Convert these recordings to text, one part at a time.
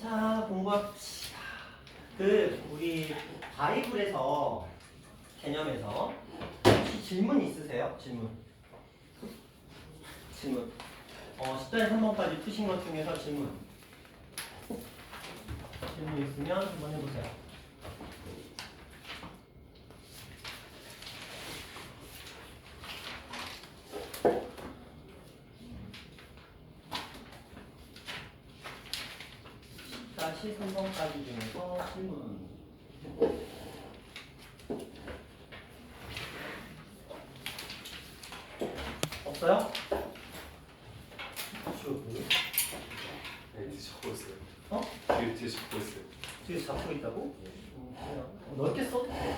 자, 공부합시다. 우리 바이블에서 개념에서 혹시 질문 있으세요? 질문. 10단에 3번까지 푸신 것 중에서 질문 있으면 한번 해보세요. 다시 3번까지 중에서 질문. 없어요? 네, 뒤에 적고 있어요. 어? 뒤에 적고 있어요. 뒤에 잡고 있다고? 넓게 써도 돼.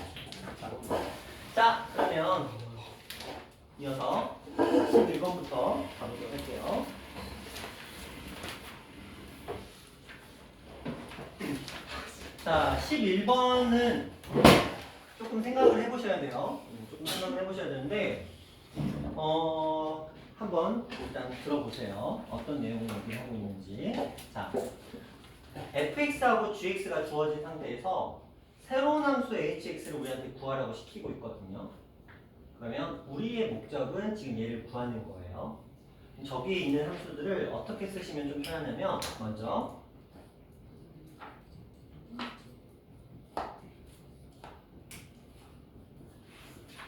자, 그러면 이어서 11번부터 가보도록 할게요. 자, 11번은 조금 생각을 해보셔야 돼요. 조금 생각을 해보셔야 되는데, 한번 일단 들어보세요. 어떤 내용을 얘기하고 있는지. 자, fx하고 gx가 주어진 상태에서 새로운 함수 hx를 우리한테 구하라고 시키고 있거든요. 그러면 우리의 목적은 지금 얘를 구하는 거예요. 저기에 있는 함수들을 어떻게 쓰시면 좀 편하냐면, 먼저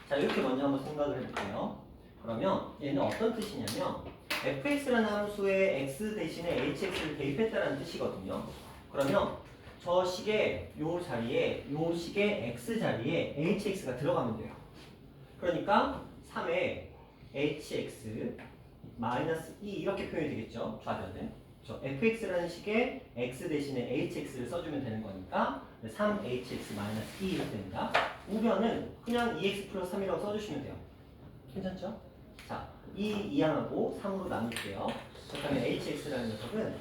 자, 이렇게 먼저 한번 생각을 해볼게요. 그러면 얘는 어떤 뜻이냐면 fx라는 함수에 x 대신에 hx를 대입했다는 뜻이거든요. 그러면 저 식의 요 자리에 요 식의 x 자리에 hx가 들어가면 돼요. 그러니까 3에 hx 마이너스 2 이렇게 표현이 되겠죠. 좌변은. 저 fx라는 식의 x 대신에 hx를 써주면 되는 거니까 3hx 마이너스 2 이렇게 됩니다. 우변은 그냥 2x 플러스 3이라고 써주시면 돼요. 괜찮죠? 자, 이 이항하고 3으로 나눌게요. 그러면 hx라는 녀석은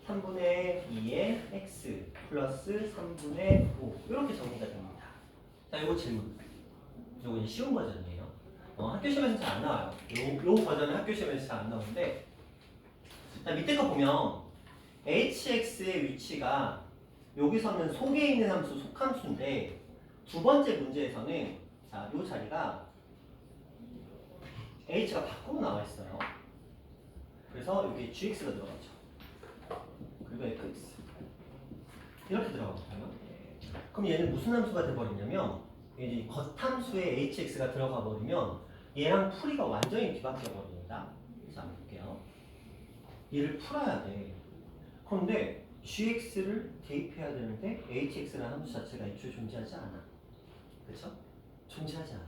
3분의 2의 x 플러스 3분의 5 이렇게 정리가 됩니다. 자, 이거 질문. 이거 이제 쉬운 버전이에요. 학교 시험에서 잘 안 나와요. 요 버전은 학교 시험에서 잘 안 나오는데, 자, 밑에 거 보면 hx의 위치가 여기서는 속에 있는 함수 속함수인데 두 번째 문제에서는 자, 요 자리가 h가 밖으로 나와 있어요. 그래서 여기 gx가 들어가죠. 그리고 fx 이렇게 들어가거든요. 그럼 얘는 무슨 함수가 돼버리냐면 이제 겉함수에 hx가 들어가 버리면 얘랑 풀이가 완전히 뒤바뀌어 버립니다. 자, 볼게요. 얘를 풀어야 돼. 그런데 gx를 대입해야 되는데 hx라는 함수 자체가 애초에 존재하지 않아. 그렇죠? 존재하지 않아.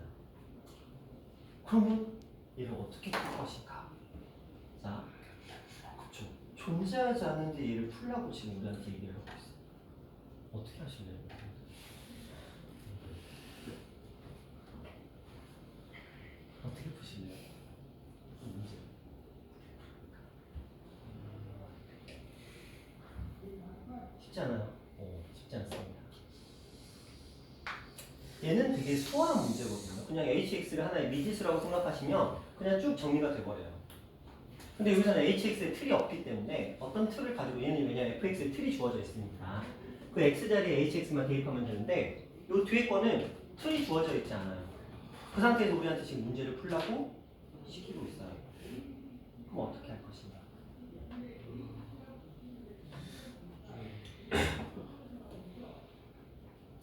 그러면 얘를 어떻게 풀 것인가? 자, 그렇죠. 존재하지 않는데 얘를 풀라고 지금 우리한테 얘기를 하고 있어. 어떻게 하실래요? 어떻게 푸실래요? 문제. 쉽지 않아요? 쉽지 않습니다. 얘는 되게 수월한 문제거든요. 그냥 hx를 하나의 미지수라고 생각하시면 그냥 쭉 정리가 돼버려요. 근데 여기서는 hx의 틀이 없기 때문에 어떤 틀을 가지고 얘는 왜냐면 fx의 틀이 주어져 있으니까 그 x 자리에 hx만 대입하면 되는데 요 뒤에 거는 틀이 주어져 있지 않아요. 그 상태에서 우리한테 지금 문제를 풀라고 시키고 있어요. 그럼 어떻게 할 것인가?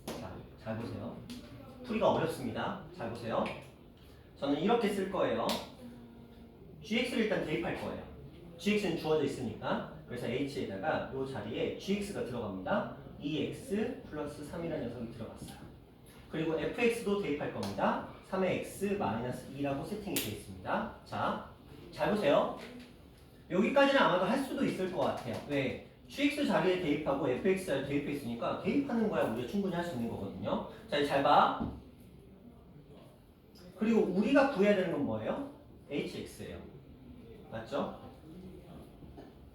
자, 잘 보세요. 풀이가 어렵습니다. 잘 보세요. 저는 이렇게 쓸 거예요. gx를 일단 대입할 거예요. gx는 주어져 있으니까. 그래서 h에다가 이 자리에 gx가 들어갑니다. 2x 플러스 3이라는 녀석이 들어갔어요. 그리고 fx도 대입할 겁니다. 3의 x 마이너스 2라고 세팅이 되어 있습니다. 자, 잘 보세요. 여기까지는 아마도 할 수도 있을 것 같아요. 왜? gx 자리에 대입하고 fx 자리에 대입해 있으니까 대입하는 거야 우리가 충분히 할 수 있는 거거든요. 자, 잘 봐. 그리고 우리가 구해야 되는 건 뭐예요? hx예요. 맞죠?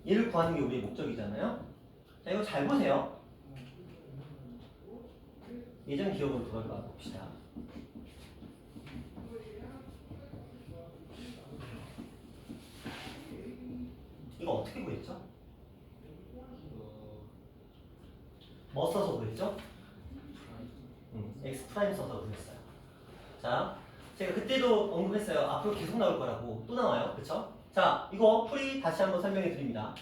얘를 구하는 게 우리의 목적이잖아요. 자, 이거 잘 보세요. 예전 기억으로 돌아가 봅시다. 이거 어떻게 구했죠? 뭐 써서 그랬죠? x 프라임 써서 그랬어요. 자, 제가 그때도 언급했어요. 앞으로 계속 나올 거라고. 또 나와요. 그쵸? 자, 이거 풀이 다시 한번 설명해 드립니다.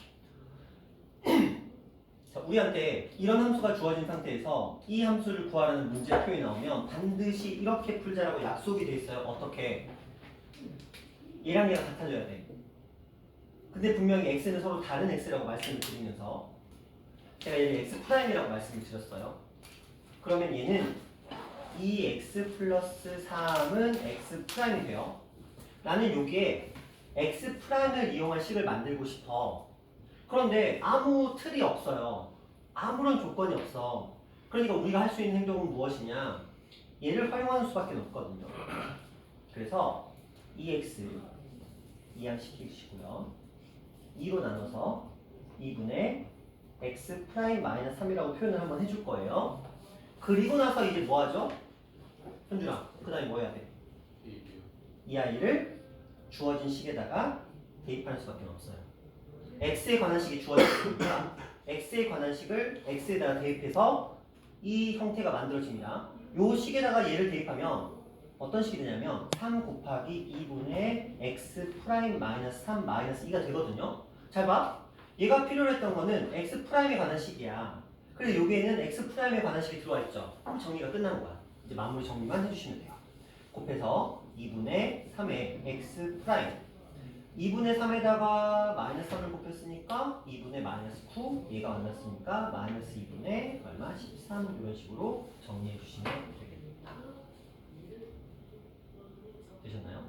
자, 우리한테 이런 함수가 주어진 상태에서 이 함수를 구하라는 문제 표현이 나오면 반드시 이렇게 풀자라고 약속이 돼 있어요. 어떻게? 얘랑 얘가 같아져야 돼. 근데 분명히 x는 서로 다른 x라고 말씀을 드리면서 제가 얘를 x 프라임이라고 말씀을 드렸어요. 그러면 얘는 2x 플러스 3은 x 프라임이 돼요. 나는 여기에 x 프라임을 이용한 식을 만들고 싶어. 그런데 아무 틀이 없어요. 아무런 조건이 없어. 그러니까 우리가 할 수 있는 행동은 무엇이냐? 얘를 활용하는 수밖에 없거든요. 그래서 2x 이항시키시고요. 2로 나눠서 2분의 x 프라임 마이너스 3이라고 표현을 한번 해줄 거예요. 그리고 나서 이제 뭐 하죠? 현준아, 그 다음에 뭐 해야 돼? 이 아이를 주어진 식에다가 대입하는 수밖에 없어요. x에 관한 식이 주어졌으니까 x에 관한 식을 x에다가 대입해서 이 형태가 만들어집니다. 요 식에다가 얘를 대입하면 어떤 식이 되냐면 3 곱하기 2분의 x 프라임 마이너스 3 마이너스 2가 되거든요. 잘 봐. 얘가 필요로 했던 거는 x 프라임에 관한 식이야. 그래서 여기에는 x 프라임에 관한 식이 들어와 있죠. 그럼 정리가 끝나는 거야. 이제 마무리 정리만 해주시면 돼요. 곱해서 2분의 3의 x 프라임 2분의 3에다가 마이너스 3을 곱했으니까 2분의 마이너스 9 얘가 만났으니까 마이너스 2분의 얼마? 13 이런 식으로 정리해 주시면 되겠습니다. 되셨나요?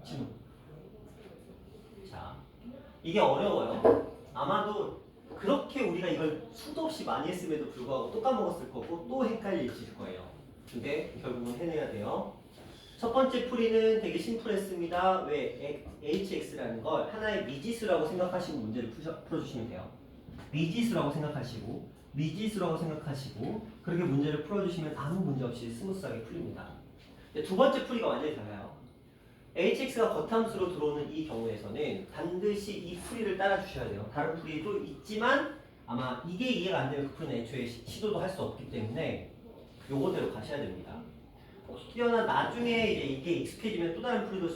질문. 자, 이게 어려워요. 아마도 그렇게 우리가 이걸 수도 없이 많이 했음에도 불구하고 또 까먹었을 거고 또 헷갈리실 거예요. 근데 결국은 해내야 돼요. 첫 번째 풀이는 되게 심플했습니다. 왜? hx라는 걸 하나의 미지수라고 생각하시고 문제를 풀어주시면 돼요. 미지수라고 생각하시고 그렇게 문제를 풀어주시면 아무 문제 없이 스무스하게 풀립니다. 두 번째 풀이가 완전히 달라요. hx가 겉함수로 들어오는 이 경우에서는 반드시 이 풀이를 따라주셔야 돼요. 다른 풀이도 있지만 아마 이게 이해가 안 되면 그 풀이는 애초에 시도도 할 수 없기 때문에 요거대로 가셔야 됩니다. 혹시나 나중에 이제 이게 익숙해지면 또 다른 풀이도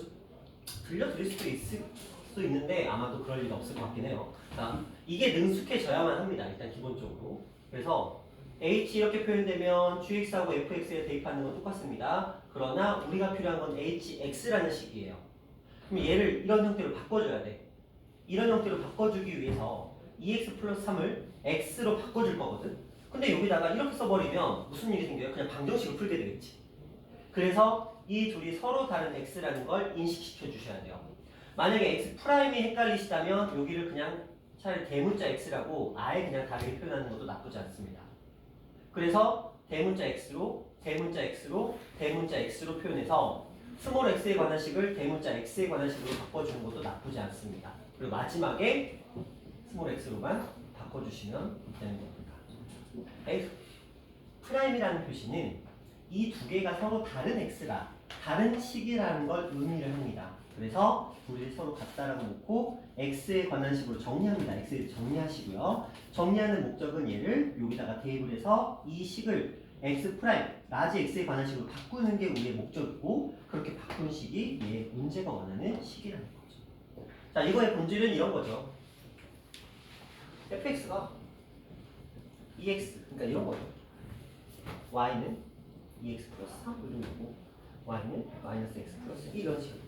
들려드릴 수도 있을 수 있는데 아마도 그럴 일은 없을 것 같긴 해요. 자, 이게 능숙해져야만 합니다. 일단 기본적으로. 그래서 h 이렇게 표현되면 gx하고 fx에 대입하는 건 똑같습니다. 그러나 우리가 필요한 건 hx라는 식이에요. 그럼 얘를 이런 형태로 바꿔줘야 돼. 이런 형태로 바꿔주기 위해서 2x 플러스 3을 x로 바꿔줄 거거든. 근데 여기다가 이렇게 써버리면 무슨 일이 생겨요? 그냥 방정식을 풀게 되겠지. 그래서 이 둘이 서로 다른 x라는 걸 인식시켜 주셔야 돼요. 만약에 x 프라임이 헷갈리시다면 여기를 그냥 차라리 대문자 x라고 아예 그냥 다르게 표현하는 것도 나쁘지 않습니다. 그래서 대문자 x로 표현해서 스몰 x에 관한 식을 대문자 x에 관한 식으로 바꿔주는 것도 나쁘지 않습니다. 그리고 마지막에 스몰 x로만 바꿔주시면 되는 겁니다. f 프라임이라는 표시는 이 두 개가 서로 다른 x라 다른 식이라는 걸 의미를 합니다. 그래서 둘이 서로 같다라고 놓고 x에 관한 식으로 정리합니다. x에 정리하시고요. 정리하는 목적은 얘를 여기다가 대입을 해서 이 식을 x 프라임 라지 x에 관한 식으로 바꾸는 게 우리의 목적이고 그렇게 바꾼 식이 얘의 문제가 원하는 식이라는 거죠. 자, 이거의 본질은 이런 거죠. fx가 ex 그러니까 이런 거죠. y는 2x 플러스 3 이런 거고 y는 마이너스 x 플러스 1 이런 식입니다.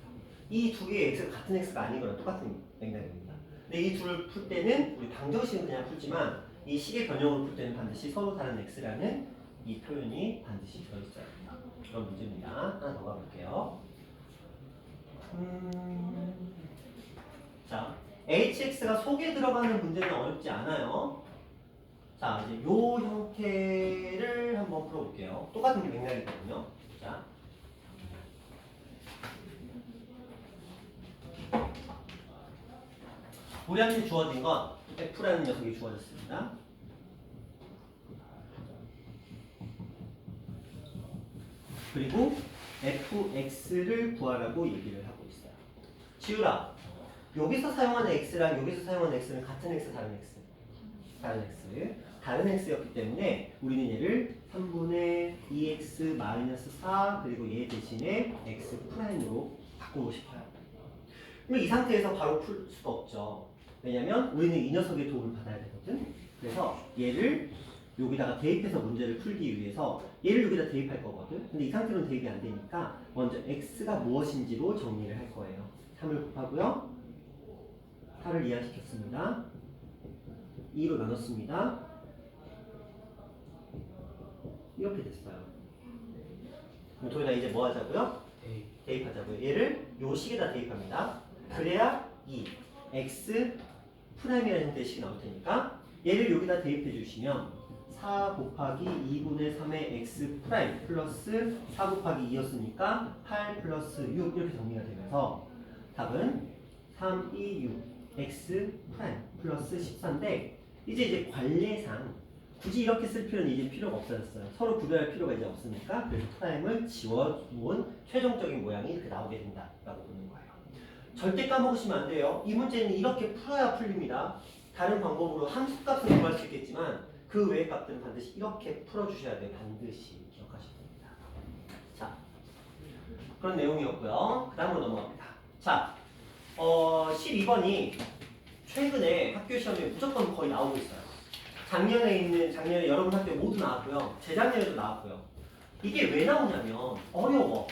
이 두 개의 x가 같은 x가 아닌 거랑 똑같은 맥락입니다. 근데 이 둘을 풀 때는 우리 방정식은 그냥 풀지만 이 식의 변형을 풀 때는 반드시 서로 다른 x라는 이 표현이 반드시 들어있어야 합니다. 그런 문제입니다. 하나 더 가볼게요. 자, hx가 속에 들어가는 문제는 어렵지 않아요. 자, 이제 요 형태를 한번 풀어볼게요. 똑같은 맥락이거든요. 자, 우리한테 주어진 건 f라는 녀석이 주어졌습니다. 그리고 fx를 구하라고 얘기를 하고 있어요. 지우라, 여기서 사용하는 x랑 여기서 사용하는 x는 같은 x, 다른 x? 다른 x. 다른 x였기 때문에 우리는 얘를 3분의 2x 마이너스 4 그리고 얘 대신에 x 프라임으로 바꾸고 싶어요. 그럼 이 상태에서 바로 풀 수가 없죠. 왜냐면 우리는 이 녀석의 도움을 받아야 되거든. 그래서 얘를 여기다가 대입해서 문제를 풀기 위해서 얘를 여기다 대입할 거거든. 근데 이 상태로는 대입이 안 되니까 먼저 x가 무엇인지로 정리를 할 거예요. 3을 곱하고요. 4를 이하시켰습니다. 2로 나눴습니다. 이렇게 됐어요. 그럼 도현아 이제 뭐 하자고요? 대입하자고요. 얘를 요 식에다 대입합니다. 그래야 이 x 프라임이라는 형태의 식이 나올 테니까 얘를 여기다 대입해 주시면 4 곱하기 2분의 3의 x 프라임 플러스 4 곱하기 2였으니까 8 플러스 6 이렇게 정리가 되면서 답은 3, 2, 6 x 프라임 플러스 14인데 이제 관례상 굳이 이렇게 쓸 필요는 이제 필요가 없어졌어요. 서로 구별할 필요가 이제 없으니까 그래서 프라임을 지워놓은 최종적인 모양이 이렇게 나오게 된다라고 보는 거예요. 절대 까먹으시면 안 돼요. 이 문제는 이렇게 풀어야 풀립니다. 다른 방법으로 함수값을 구할 수 있겠지만 그 외의 값들은 반드시 이렇게 풀어주셔야 돼요. 반드시 기억하셔야 됩니다. 자, 그런 내용이었고요. 그 다음으로 넘어갑니다. 자, 12번이 최근에 학교 시험에 무조건 거의 나오고 있어요. 작년에 여러분 학교 모두 나왔고요. 재작년에도 나왔고요. 이게 왜 나오냐면 어려워.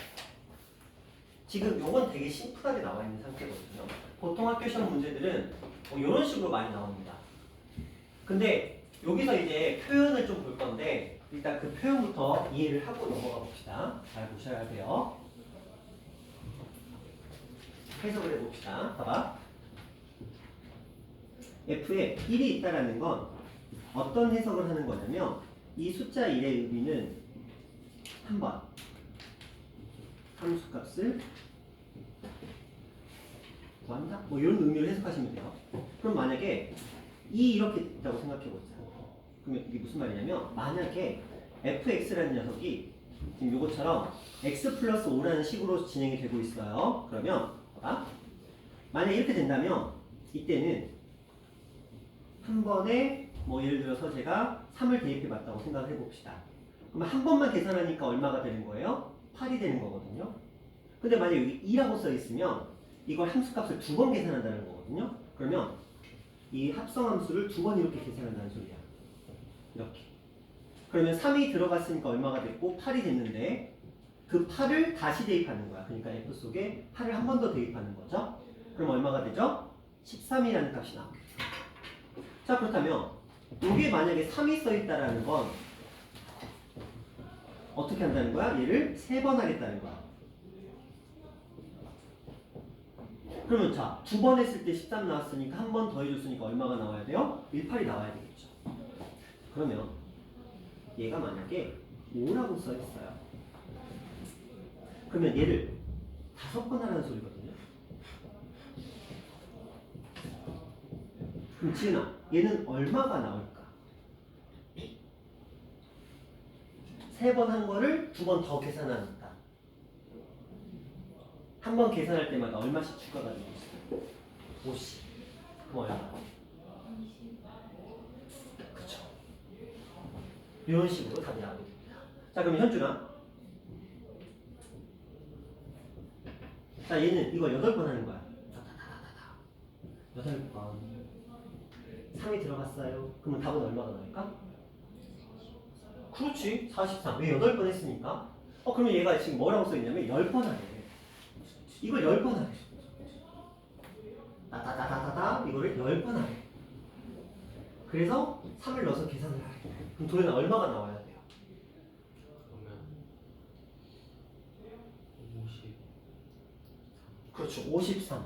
지금 요건 되게 심플하게 나와 있는 상태거든요. 보통 학교 시험 문제들은 이런 식으로 많이 나옵니다. 근데 여기서 이제 표현을 좀 볼 건데 일단 그 표현부터 이해를 하고 넘어가 봅시다. 잘 보셔야 돼요. 해석을 해봅시다. 봐봐. F에 1이 있다라는 건 어떤 해석을 하는 거냐면 이 숫자 1의 의미는 한번 함수값을 구한다? 뭐 이런 의미를 해석하시면 돼요. 그럼 만약에 이렇게 있다고 생각해보세요. 그러면 이게 무슨 말이냐면 만약에 fx라는 녀석이 지금 요것처럼 x 플러스 5라는 식으로 진행이 되고 있어요. 그러면 봐봐. 만약에 이렇게 된다면 이때는 한 번에 뭐 예를 들어서 제가 3을 대입해 봤다고 생각을 해봅시다. 그러면 한 번만 계산하니까 얼마가 되는 거예요? 8이 되는 거거든요. 근데 만약에 여기 2라고 써 있으면 이걸 함수값을 2번 계산한다는 거거든요. 그러면 이 합성함수를 2번 이렇게 계산한다는 소리야. 이렇게. 그러면 3이 들어갔으니까 얼마가 됐고 8이 됐는데 그 8을 다시 대입하는 거야. 그러니까 F 속에 8을 한 번 더 대입하는 거죠. 그럼 얼마가 되죠? 13이라는 값이 나옵니다. 자, 그렇다면 여기에 만약에 3이 써있다라는 건 어떻게 한다는 거야? 얘를 3번 하겠다는 거야. 그러면 자, 2번 했을 때 13 나왔으니까 한 번 더 해줬으니까 얼마가 나와야 돼요? 18이 나와야 되겠죠. 그러면 얘가 만약에 5라고 써있어요. 그러면 얘를 5번 하라는 소리거든요. 그럼 지은아, 얘는 얼마가 나올까? 3번 한 거를 2번 더 계산하니까 한 번 계산할 때마다 얼마씩 추가가 되고 있어요? 50. 그럼 얼마? 그쵸. 이런 식으로 답이 나오게 됩니다. 자, 그럼 현준아. 자, 얘는 이거 8번 하는 거야. 8번. 3이 들어갔어요. 그러면 답은 얼마가 나올까? 그렇지. 43. 왜 8번 했으니까? 그러면 얘가 지금 뭐라고 써있냐면 10번 하래. 이걸 10번 하래. 다다다다다 이거를 10번 하래. 그래서 3을 넣어서 계산을 하래. 그럼 도현아 얼마가 나와야 돼요? 그러면 50. 그렇죠. 53.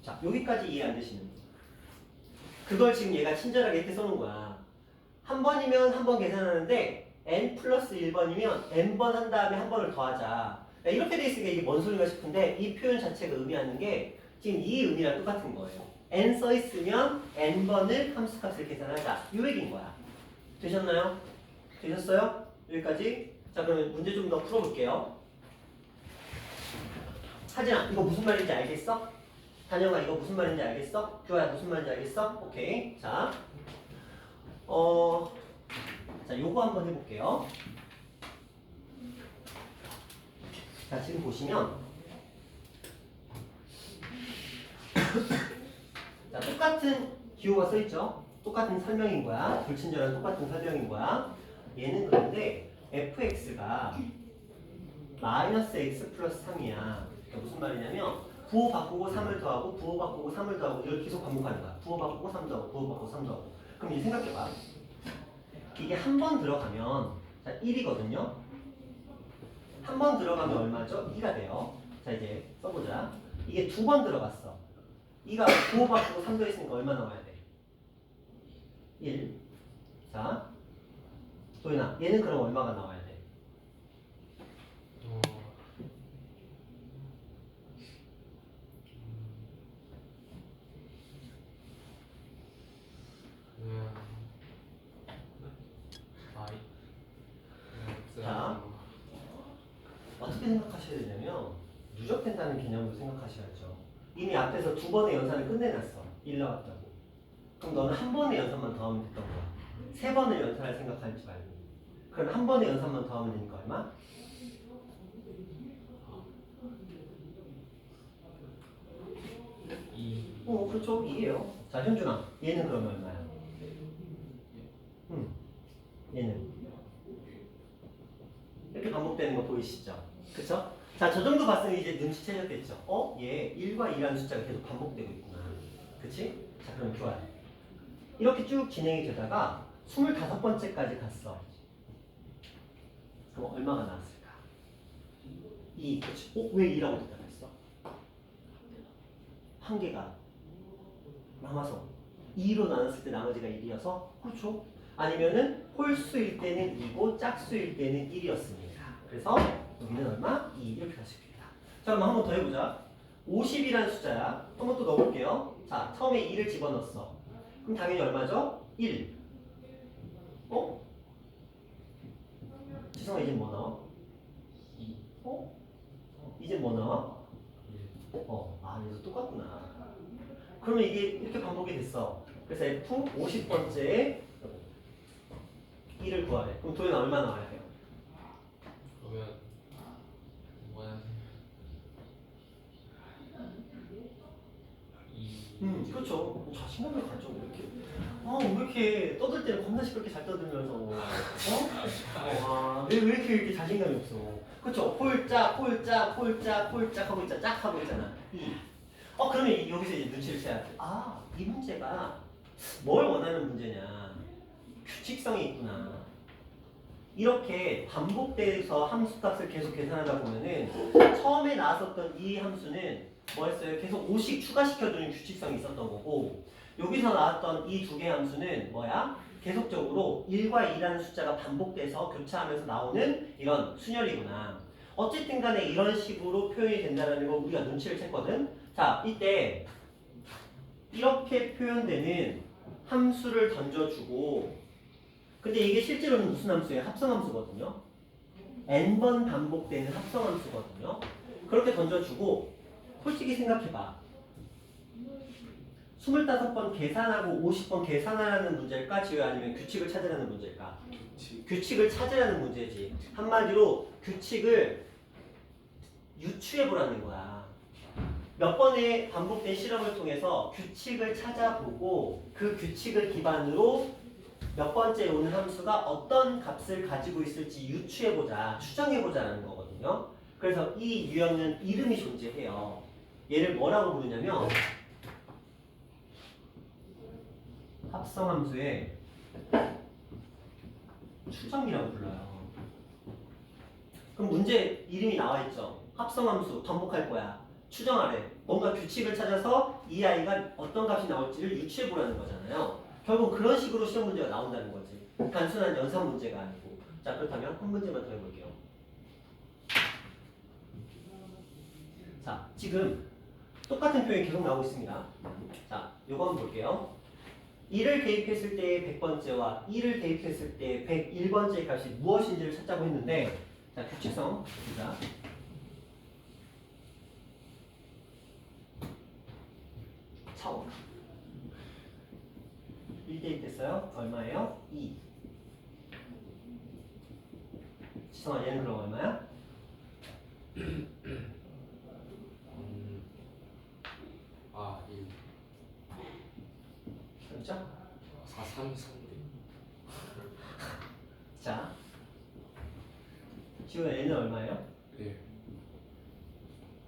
자, 여기까지 이해 안 되시는 분. 그걸 지금 얘가 친절하게 이렇게 써놓은 거야. 한 번이면 한 번 계산하는데 n 플러스 1번이면 n번 한 다음에 한 번을 더하자. 이렇게 돼 있으니까 이게 뭔 소리가 싶은데 이 표현 자체가 의미하는 게 지금 이 의미랑 똑같은 거예요. n 써 있으면 n번을 함수값을 계산하자. 이 얘기인 거야. 되셨나요? 되셨어요? 여기까지? 자, 그러면 문제 좀 더 풀어볼게요. 하진아, 이거 무슨 말인지 알겠어? 단영아 이거 무슨 말인지 알겠어? 규아야 무슨 말인지 알겠어? 오케이. 자, 자 요거 한번 해볼게요. 자 지금 보시면 자 똑같은 기호가 써있죠? 똑같은 설명인 거야. 불친절한 똑같은 설명인 거야. 얘는 그런데 fx가 마이너스 x 플러스 3이야. 그러니까 무슨 말이냐면 부호 바꾸고 3을 더하고 부호 바꾸고 3을 더하고 이걸 계속 반복하는 거야. 부호 바꾸고 3 더하고 부호 바꾸고 3 더하고. 그럼 이제 생각해봐. 이게 한 번 들어가면 자 1이거든요. 한 번 들어가면 얼마죠? 2가 돼요. 자 이제 써보자. 이게 두 번 들어갔어. 2가 부호 바꾸고 3 더했으니까 얼마 나와야 돼? 1. 자 도윤아 얘는 그럼 얼마가 나와야 돼? 자, 어떻게 생각하셔야 되냐면 누적된다는 개념으로 생각하셔야죠. 이미 앞에서 두 번의 연산을 끝내놨어. 1 나왔다고. 그럼 너는 한 번의 연산만 더하면 됐던 거야. 세 번을 연산할 생각하지 말고. 그럼 한 번의 연산만 더하면 되니까 얼마? 2. 그렇죠. 2예요. 자, 현준아. 얘는 그러면 얼마야? 얘는 이렇게 반복되는 거 보이시죠? 그쵸? 자, 저 정도 봤으면 이제 눈치채셨겠죠? 얘 1과 2라는 숫자가 계속 반복되고 있구나. 그치? 자, 그럼 좋아요. 이렇게 쭉 진행이 되다가 25번째까지 갔어. 그럼 얼마가 나왔을까? 2, 그치? 왜 2라고 대답했어? 한 개가 남아서 2로 나눴을 때 나머지가 1이어서 그렇죠? 아니면은 홀수일 때는 2고 짝수일 때는 1이었습니다. 그래서 여기는 얼마? 2 이렇게 가십니다. 자 그럼 한 번 더 해보자. 50이라는 숫자야. 한 번 또 넣어볼게요. 자 처음에 2를 집어넣었어. 그럼 당연히 얼마죠? 1. 지성아 이제 뭐 나와? 2. 이제 뭐 나와? 얘도 똑같구나. 그러면 이게 이렇게 반복이 됐어. 그래서 F 50번째에 1을 구하래. 그럼 도현아 얼마 나와야 돼요? 그러면 뭐야? 2. 그렇죠. 자신감을 가져. 왜 이렇게 떠들 때는 겁나 시끄럽게 잘 떠들면서 왜 이렇게 자신감이 없어? 그렇죠. 홀짝 하고 있잖아. 짝 하고 있잖아. 그러면 여기서 이제 눈치를 채야 돼. 이 문제가 뭘 원하는 문제냐? 규칙성이 있구나. 이렇게 반복돼서 함수값을 계속 계산하다 보면은 처음에 나왔었던 이 함수는 뭐였어요? 계속 5씩 추가시켜주는 규칙성이 있었던 거고 여기서 나왔던 이 두 개의 함수는 뭐야? 계속적으로 1과 2라는 숫자가 반복돼서 교차하면서 나오는 이런 순열이구나. 어쨌든 간에 이런 식으로 표현이 된다는 걸 우리가 눈치를 챘거든. 자, 이때 이렇게 표현되는 함수를 던져주고 근데 이게 실제로는 무슨 함수예요? 합성함수거든요. n번 반복되는 합성함수거든요. 그렇게 던져주고 솔직히 생각해봐. 25번 계산하고 50번 계산하라는 문제일까? 지효 아니면 규칙을 찾으라는 문제일까? 규칙을 찾으라는 문제지. 한마디로 규칙을 유추해보라는 거야. 몇 번의 반복된 실험을 통해서 규칙을 찾아보고 그 규칙을 기반으로 몇 번째 오는 함수가 어떤 값을 가지고 있을지 유추해보자, 추정해보자라는 거거든요. 그래서 이 유형은 이름이 존재해요. 얘를 뭐라고 부르냐면 합성함수의 추정이라고 불러요. 그럼 문제 이름이 나와있죠. 합성함수 반복할 거야. 추정하래. 뭔가 규칙을 찾아서 이 아이가 어떤 값이 나올지를 유추해보라는 거잖아요. 결국 그런 식으로 시험 문제가 나온다는 거지. 단순한 연산 문제가 아니고. 자 그렇다면 한 문제만 더 해볼게요. 자 지금 똑같은 표현이 계속 나오고 있습니다. 자 요거 한번 볼게요. 1을 대입했을 때의 100번째와 2를 대입했을 때 101번째 값이 무엇인지를 찾자고 했는데 자 규칙성 보자. 대입됐어요? 얼마예요? 2. 지성아 얘는 그럼 얼마야? 아, 1. 그렇죠? 4, 3, 3. 자, 지우야 얘는 얼마예요? 1.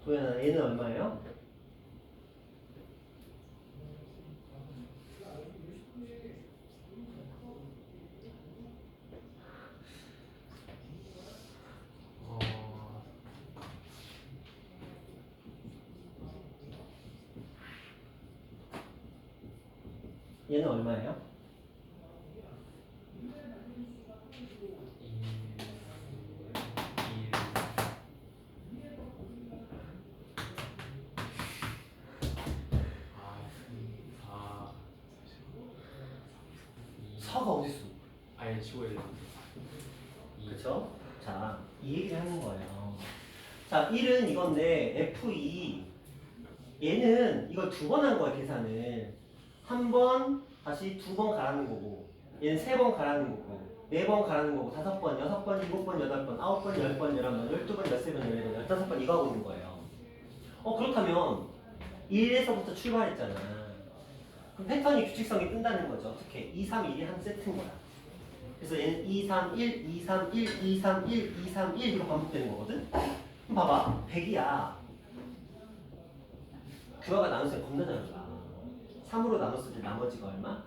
도현아 얘는 얼마예요? 어, 얘는 얼마예요? 4가 어딨어? 아니, 15일. 그쵸? 자, 이 얘기를 하는 거예요. 자, 1은 이건데 F2 얘는 이걸 두 번 한 거야 계산을. 한 번 다시 두 번 가라는 거고 얘는 세 번 가라는 거고 네 번 가라는 거고 다섯 번, 여섯 번, 일곱 번, 여덟 번, 아홉 번, 열 번, 열한 번, 12번, 13번, 14번, 15번 이거 하고 있는 거예요. 그렇다면 1에서부터 출발했잖아. 그럼 패턴이 규칙성이 뜬다는 거죠. 어떻게? 2, 3, 1이 한 세트인 거야. 그래서 얘는 2, 3, 1, 2, 3, 1, 2, 3, 1, 2, 3, 1 이거 반복되는 거거든? 그럼 봐봐. 100이야. 규화가 나눴으면 겁나 잘한다. 3으로 나눴을 때 나머지가 얼마?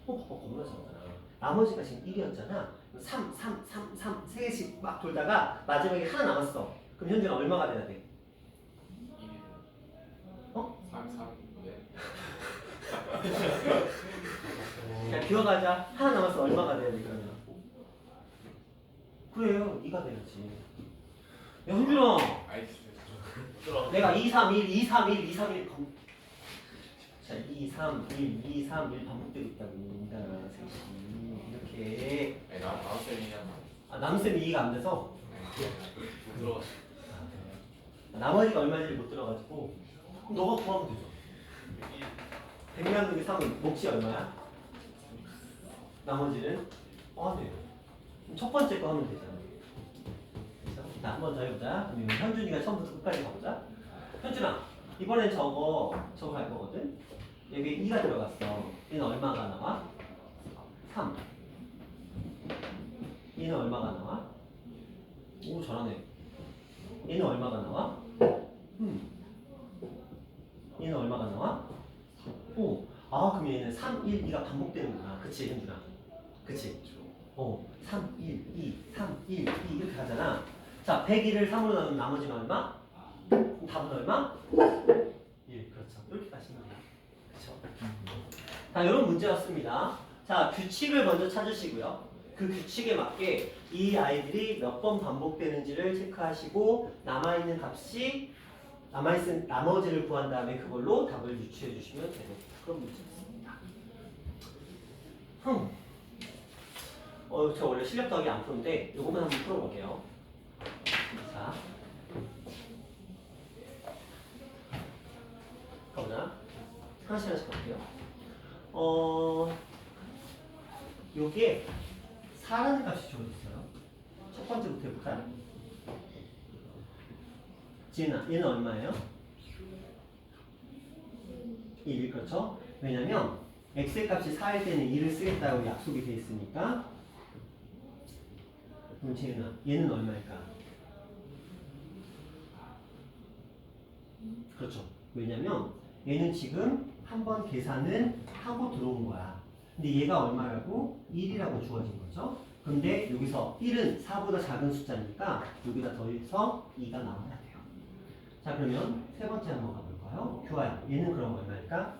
봐봐. 겁나 잘하잖아. 나머지가 지금 1이었잖아. 3, 3, 3, 3, 3개씩 막 돌다가 마지막에 하나 남았어. 그럼 현재는 얼마가 돼야 돼? 1. 어? 3, 3. 네. 자, 기억하자. 하나 남았어. 얼마가 돼야 돼, 그러면? 그래요. 2가 돼야지. 야, 현준아. 알겠어요. 내가 2, 3, 1, 2, 3, 1, 2, 3, 1. 자, 2, 3, 1, 2, 3, 1 반복되고 있다고. 인간아, 셋이. 이렇게. 아니, 나왔어요. 남쌤이 이해가 안 돼서. 들어갔어. 나머지가 얼마인지 못 들어가지고. 그럼 너가 구하면 되죠. 100만 등의 3은 몫이 얼마야? 나머지는? 네. 그럼 첫 번째 거 하면 되잖아. 그래서 자, 한 번 더 해보자. 그럼 현준이가 처음부터 끝까지 가보자. 현준아, 이번엔 저거 갈 거거든? 여기에 2가 들어갔어. 얘는 얼마가 나와? 3. 얘는 얼마가 나와? 오, 잘하네. 얘는 얼마가 나와? 얘는 얼마가 나와? 5. 그럼 얘는 3, 1, 2가 반복되는구나. 그치, 현준아? 그치? 3, 1, 2, 3, 1, 2 이렇게 가잖아. 자, 101을 3으로 나누면 나머지는 얼마? 그럼 답은 얼마? 1. 그렇죠. 이렇게 가시면 돼요. 그렇죠? 자, 이런 문제였습니다. 자, 규칙을 먼저 찾으시고요. 그 규칙에 맞게 이 아이들이 몇 번 반복되는지를 체크하시고 남아있는 값이 남아있는 나머지를 구한 다음에 그걸로 답을 유추해 주시면 되는 그런 문제였습니다. 저 원래 실력 더하기 안 푸는데 요거만 한번 풀어볼게요. 자, 가보자. 하나씩 볼게요. 요게 4라는 값이 주어졌어요. 첫 번째부터 해볼까? 지은아, 얘는 얼마예요? 1, 그렇죠? 왜냐면 x의 값이 4일 때는 1을 쓰겠다고 약속이 돼 있으니까. 그럼 지은아, 얘는 얼마일까? 그렇죠. 왜냐면 얘는 지금 한번 계산은 하고 들어온 거야. 근데 얘가 얼마라고? 1이라고 주어진 거죠. 근데 여기서 1은 4보다 작은 숫자니까 여기다 더해서 2가 나와야 돼요. 자, 그러면 세 번째 한번 가볼까요? 교아야, 얘는 그럼 얼마일까?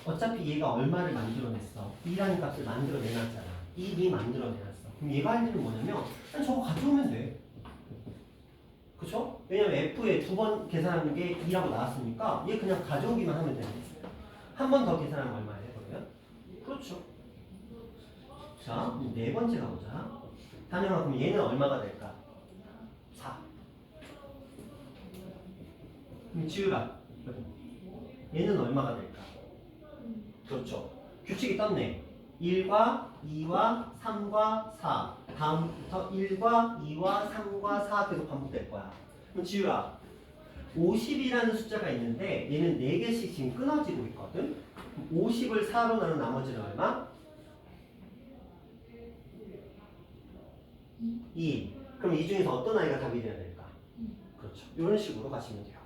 어차피 얘가 얼마를 만들어냈어? 2라는 값을 만들어내놨잖아. 이미 만들어내놨어. 그럼 얘가 할 일은 뭐냐면 그냥 저거 가져오면 돼. 그쵸? 왜냐면 F에 두 번 계산하는 게 2라고 나왔으니까 얘 그냥 가져오기만 하면 되는 거예요. 한 번 더 계산하면 얼마예요, 그러면? 그렇죠. 자, 네 번째 가보자. 단영아, 그럼 얘는 얼마가 될까? 4. 그럼 지우라. 얘는 얼마가 될까? 그렇죠. 규칙이 떴네. 1과 2와 3과 4. 다음부터 1과 2와 3과 4 계속 반복될 거야. 그럼 지우라. 50이라는 숫자가 있는데 얘는 4개씩 지금 끊어지고 있거든. 50을 4로 나눈 나머지는 얼마? 2. 그럼 이 중에서 어떤 아이가 답이 돼야 될까? 그렇죠. 이런 식으로 가시면 돼요.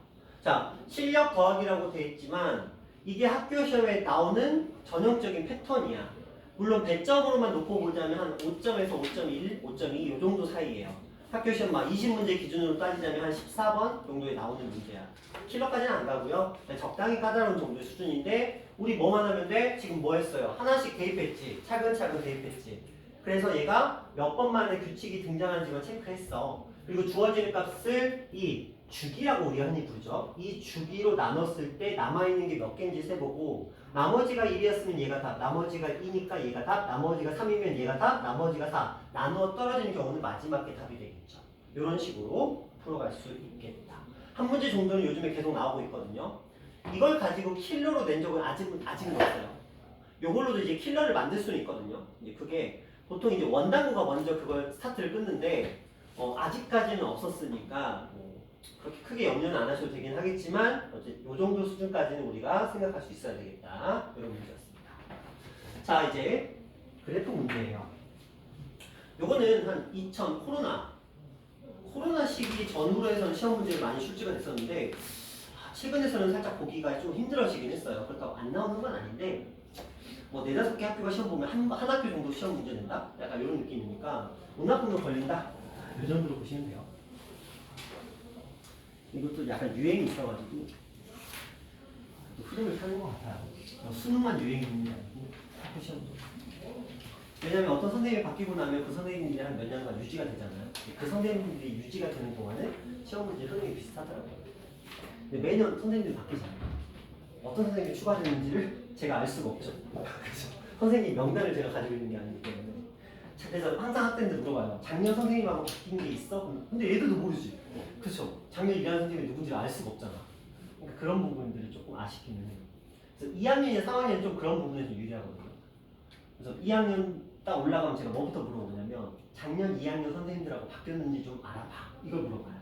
자, 실력 더하기라고 되어 있지만 이게 학교 시험에 나오는 전형적인 패턴이야. 물론 배점으로만 놓고 보자면 한 5점에서 5.1, 5.2 이 정도 사이예요. 학교 시험 막 20문제 기준으로 따지자면 한 14번 정도에 나오는 문제야. 킬러까지는 안 가고요. 적당히 까다로운 정도의 수준인데 우리 뭐만 하면 돼? 지금 뭐 했어요? 하나씩 대입했지. 차근차근 대입했지. 그래서 얘가 몇 번 만에 규칙이 등장하는지만 체크했어. 그리고 주어지는 값을 이 주기라고 우리가 흔히 부르죠. 이 주기로 나눴을 때 남아있는 게 몇 개인지 세보고 나머지가 1이었으면 얘가 답, 나머지가 2니까 얘가 답, 나머지가 3이면 얘가 답, 나머지가 4 나누어 떨어지는 경우는 마지막 게 답이 되겠죠. 이런 식으로 풀어갈 수 있겠다. 한 문제 정도는 요즘에 계속 나오고 있거든요. 이걸 가지고 킬러로 낸 적은 아직은 없어요. 요걸로도 이제 킬러를 만들 수는 있거든요. 이제 그게 보통 이제 원당구가 먼저 그걸 스타트를 끊는데 아직까지는 없었으니까 뭐 그렇게 크게 염려는 안 하셔도 되긴 하겠지만 어쨌든 요 정도 수준까지는 우리가 생각할 수 있어야 되겠다. 이런 문제였습니다. 자, 이제 그래프 문제예요. 요거는 한 2000 코로나 시기 전후로 해서는 시험 문제를 많이 출제가 됐었는데 최근에서는 살짝 보기가 좀 힘들어지긴 했어요. 그렇다고 안 나오는 건 아닌데 뭐 4-5개 학교가 시험 보면 한 학교 정도 시험 문제 낸다? 약간 이런 느낌이니까 운 나쁘면 걸린다? 이 정도로 보시면 돼요. 이것도 약간 유행이 있어가지고 흐름을 타는 것 같아요. 수능만 유행이 있는 게 아니고 학교 시험도. 왜냐면 어떤 선생님이 바뀌고 나면 그 선생님들이 한 몇 년간 유지가 되잖아요. 그 선생님들이 유지가 되는 동안은 시험 문제 흐름이 비슷하더라고요. 근데 매년 선생님들이 바뀌잖아요. 어떤 선생님이 추가되는지를 제가 알 수가 없죠. 선생님 명단을 제가 가지고 있는 게 아니기 때문에. 그래서 항상 학생들 물어봐요. 작년 선생님하고 바뀐 게 있어? 근데 얘들도 모르지. 그렇죠. 작년 일하는 선생님이 누군지를 알 수가 없잖아. 그러니까 그런 부분들이 조금 아쉽기는 해요. 그래서 2학년이나 3학년은 좀 그런 부분에서 유리하거든요. 그래서 2학년 딱 올라가면 제가 뭐부터 물어보냐면 작년 2학년 선생님들하고 바뀌었는지 좀 알아봐. 이걸 물어봐요.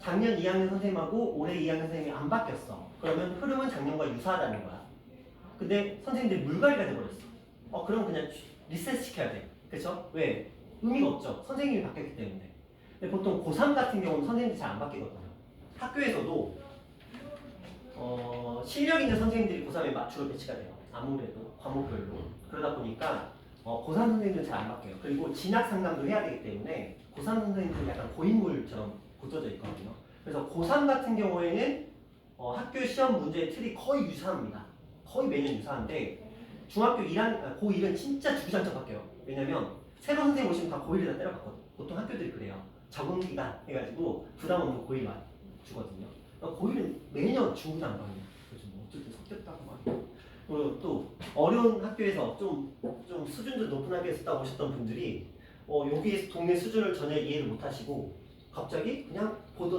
작년 2학년 선생님하고 올해 2학년 선생님이 안 바뀌었어. 그러면 흐름은 작년과 유사하다는 거야. 근데 선생님들이 물갈이가 돼버렸어. 그럼 그냥 리셋 시켜야 돼. 그쵸? 왜? 의미가 없죠. 선생님이 바뀌었기 때문에. 근데 보통 고3 같은 경우는 선생님들이 잘 안 바뀌거든요. 학교에서도 실력 있는 선생님들이 고3에 주로 배치가 돼요. 아무래도 과목별로. 그러다 보니까 고3 선생님들은 잘 안 바뀌어요. 그리고 진학 상담도 해야 되기 때문에 고3 선생님들은 약간 고인물처럼 굳어져 있거든요. 그래서 고3 같은 경우에는 학교 시험 문제의 틀이 거의 유사합니다. 거의 매년 유사한데 중학교 1학, 고1은 진짜 주구장창 바뀌어요. 왜냐면 새로 선생님 오시면 다 고1을 다 때려봤거든요. 보통 학교들이 그래요. 적응 기간 해가지고 부담 없는 고1만 주거든요. 그러니까 고1은 매년 중구난방이에요. 그래서 뭐 어쨌든 섞였다고 말이에요. 그리고 또 어려운 학교에서 좀 수준도 높은 학교에서 딱 오셨던 분들이 여기에서 동네 수준을 전혀 이해를 못하시고 갑자기 그냥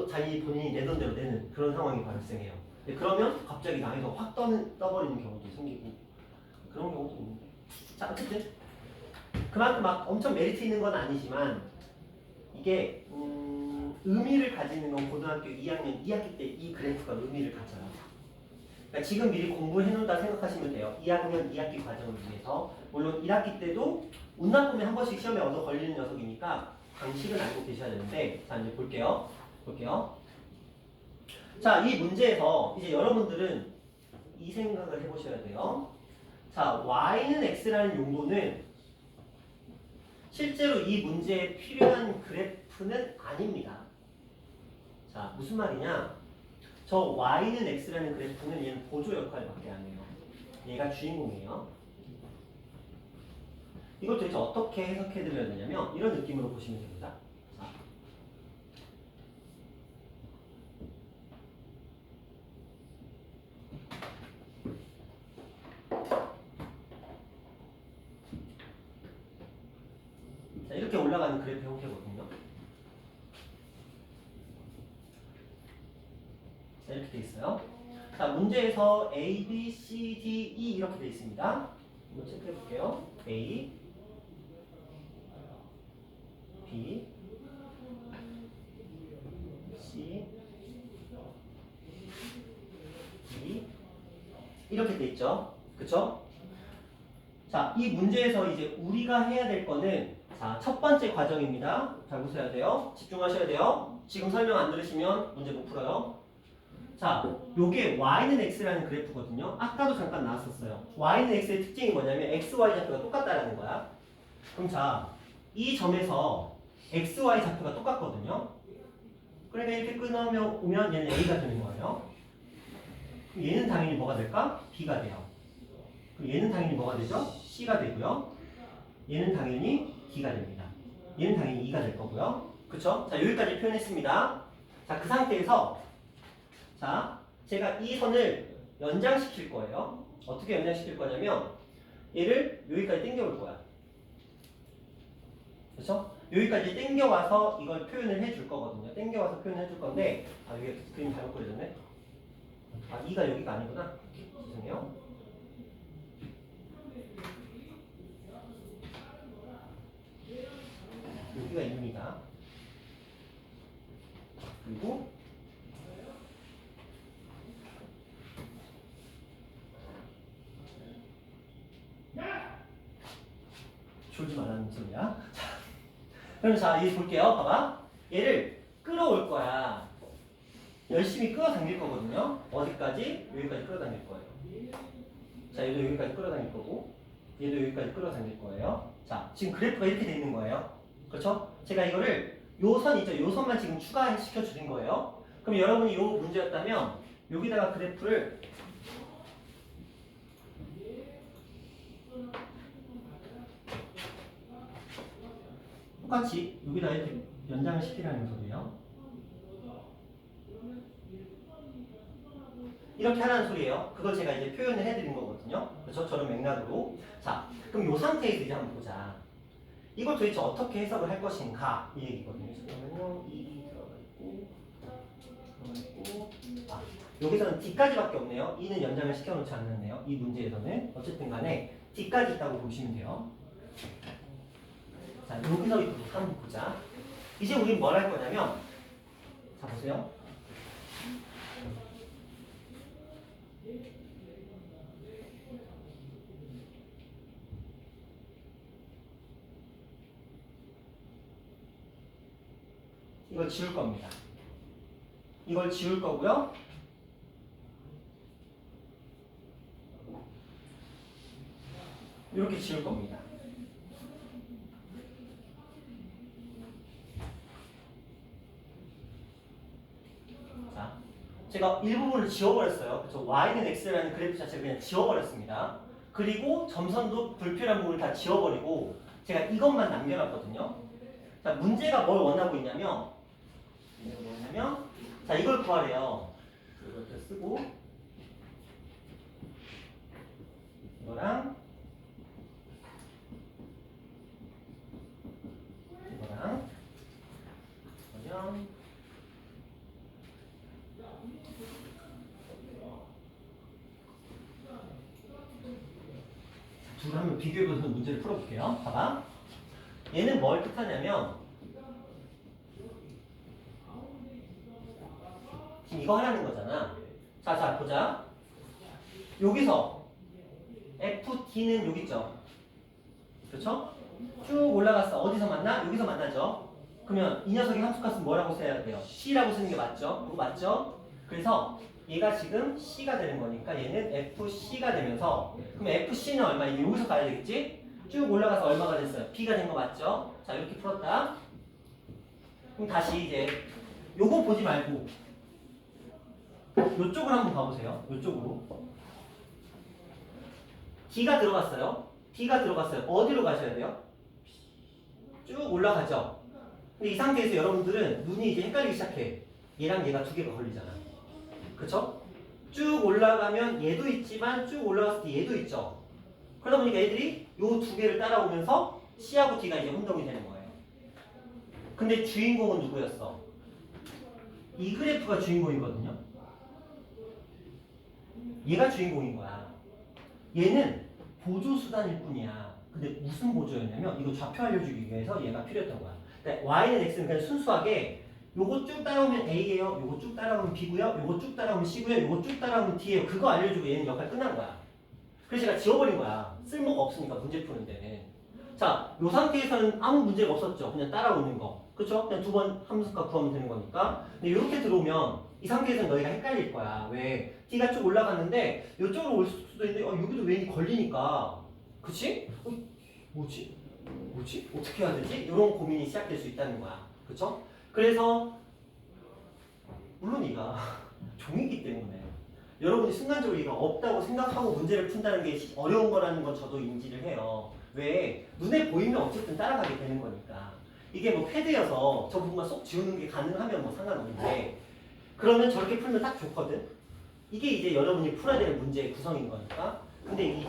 자기 본인이 내던 대로 내는 그런 상황이 발생해요. 그러면 갑자기 난이도가 확 떠버리는 경우도 생기고 그런 경우도 있는데 자 어쨌든 그만큼 막 엄청 메리트 있는 건 아니지만 이게 의미를 가지는 건 고등학교 2학년 2학기 때 이 그래프가 의미를 가져요. 그러니까 지금 미리 공부해 놓는다 생각하시면 돼요. 2학년 2학기 과정을 위해서. 물론 1학기 때도 운 나쁘면 한 번씩 시험에 얻어 걸리는 녀석이니까 방식은 알고 계셔야 되는데 자 이제 볼게요. 자, 이 문제에서 이제 여러분들은 이 생각을 해보셔야 돼요. 자, y는 x라는 용도는 실제로 이 문제에 필요한 그래프는 아닙니다. 자, 무슨 말이냐? 저 y는 x라는 그래프는 얘는 보조 역할밖에 안 해요. 얘가 주인공이에요. 이걸 도대체 어떻게 해석해드려야 되냐면 이런 느낌으로 보시면 됩니다. 자, 이렇게 올라가는 그래프 형태거든요. 자, 이렇게 돼 있어요. 자, 문제에서 A, B, C, D, E 이렇게 돼 있습니다. 한번 체크해 볼게요. A, B, C, D 이렇게 돼 있죠. 그쵸? 자, 이 문제에서 이제 우리가 해야 될 거는 자, 첫 번째 과정입니다. 잘 보셔야 돼요. 집중하셔야 돼요. 지금 설명 안 들으시면 문제 못 풀어요. 자, 요게 y는 x라는 그래프거든요. 아까도 잠깐 나왔었어요. y는 x의 특징이 뭐냐면 x, y 좌표가 똑같다라는 거야. 그럼 자, 이 점에서 x, y 좌표가 똑같거든요. 그러니까 이렇게 끊어오면 얘는 a가 되는 거예요. 그럼 얘는 당연히 뭐가 될까? b가 돼요. 그럼 얘는 당연히 뭐가 되죠? c가 되고요. 얘는 당연히 d가 됩니다. 얘는 당연히 e가 될 거고요. 그쵸? 자, 여기까지 표현했습니다. 자, 그 상태에서 자, 제가 이 선을 연장시킬 거예요. 어떻게 연장시킬 거냐면 얘를 여기까지 당겨올 거야. 그렇죠? 여기까지 당겨와서 이걸 표현을 해줄 거거든요. 당겨와서 표현을 해줄 건데 아, 여기 그림 잘못 그려졌네. 아, 2가 여기가 아니구나. 죄송해요. 여기가 2입니다. 그리고 졸지 말라는 소리야. 자, 그럼 자, 얘 볼게요. 봐봐. 얘를 끌어올 거야. 열심히 끌어당길 거거든요. 어디까지? 여기까지 끌어당길 거예요. 자, 얘도 여기까지 끌어당길 거고, 얘도 여기까지 끌어당길 거예요. 자, 지금 그래프가 이렇게 돼 있는 거예요. 그렇죠? 제가 이거를 요 선 있죠? 요 선만 지금 추가시켜 주는 거예요. 그럼 여러분이 요 문제였다면 여기다가 그래프를 똑같이 여기다 이렇게 연장을 시키라는 소리예요. 이렇게 하라는 소리예요. 그걸 제가 이제 표현을 해드린 거거든요. 그렇죠? 저런 맥락으로. 자, 그럼 이 상태에서 이제 한번 보자. 이걸 도대체 어떻게 해석을 할 것인가 이 얘기거든요. 잠깐만요. 이 들어가 있고, 아, 여기서는 D까지밖에 없네요. E는 연장을 시켜놓지 않았네요. 이 문제에서는 어쨌든 간에 D까지 있다고 보시면 돼요. 자, 여기서 한번 보자. 이제 우리는 뭘 할 거냐면, 자 보세요. 이걸 지울 겁니다. 이걸 지울 거고요. 이렇게 지울 겁니다. 자, 제가 일부분을 지워버렸어요. 그래서 y는 x라는 그래프 자체를 그냥 지워버렸습니다. 그리고 점선도 불필요한 부분을 다 지워버리고 제가 이것만 남겨놨거든요. 자, 문제가 뭘 원하고 있냐면 자, 이걸 구하래요. 이렇게 쓰고 이거랑 그러면 둘을 한번 비교해보면서 문제를 풀어볼게요. 봐봐. 얘는 뭘 뜻하냐면 지금 이거 하라는 거잖아. 자, 보자. 여기서 FT는 여기 있죠. 그렇죠? 쭉 올라갔어. 어디서 만나? 여기서 만나죠. 그러면 이 녀석의 함수값은 뭐라고 써야 돼요? C라고 쓰는 게 맞죠? 그거 맞죠? 그래서 얘가 지금 C가 되는 거니까 얘는 FC가 되면서 그럼 FC는 얼마이지? 여기서 가야 되겠지? 쭉 올라가서 얼마가 됐어요? B가 된 거 맞죠? 자, 이렇게 풀었다. 그럼 다시 이제 요거 보지 말고 요쪽으로 한번 가보세요. 요쪽으로. D가 들어갔어요. D가 들어갔어요. 어디로 가셔야 돼요? 쭉 올라가죠. 근데 이 상태에서 여러분들은 눈이 이제 헷갈리기 시작해. 얘랑 얘가 두 개가 걸리잖아. 그쵸? 쭉 올라가면 얘도 있지만 쭉 올라갔을 때 얘도 있죠. 그러다 보니까 얘들이 요 두 개를 따라오면서 C하고 D가 이제 혼동이 되는 거예요. 근데 주인공은 누구였어? 이 그래프가 주인공이거든요. 얘가 주인공인 거야. 얘는 보조 수단일 뿐이야. 근데 무슨 보조였냐면 이거 좌표 알려주기 위해서 얘가 필요했던 거야. 근데 y는 x는 그냥 순수하게 요거 쭉 따라오면 a예요. 요거 쭉 따라오면 b고요. 요거 쭉 따라오면 c고요. 요거 쭉 따라오면 d예요. 그거 알려주고 얘는 역할 끝난 거야. 그래서 제가 지워버린 거야. 쓸모가 없으니까 문제 푸는 데는. 자, 요 상태에서는 아무 문제가 없었죠. 그냥 따라오는 거. 그쵸? 그냥 두 번 함수값 구하면 되는 거니까. 근데 이렇게 들어오면 이 상태에서는 너희가 헷갈릴 거야. 왜? t가 쭉 올라갔는데 이쪽으로 올 수도 있는데 여기도 왠이 걸리니까. 그치? 뭐지? 뭐지? 어떻게 해야 되지? 이런 고민이 시작될 수 있다는 거야. 그쵸? 그래서 물론 이가 종이기 때문에 여러분이 순간적으로 이가 없다고 생각하고 문제를 푼다는 게 어려운 거라는 건 저도 인지를 해요. 왜? 눈에 보이면 어쨌든 따라가게 되는 거니까. 이게 뭐 패드여서 저 부분만 쏙 지우는 게 가능하면 뭐 상관없는데 그러면 저렇게 풀면 딱 좋거든? 이게 이제 여러분이 풀어야 되는 문제의 구성인 거니까. 근데 이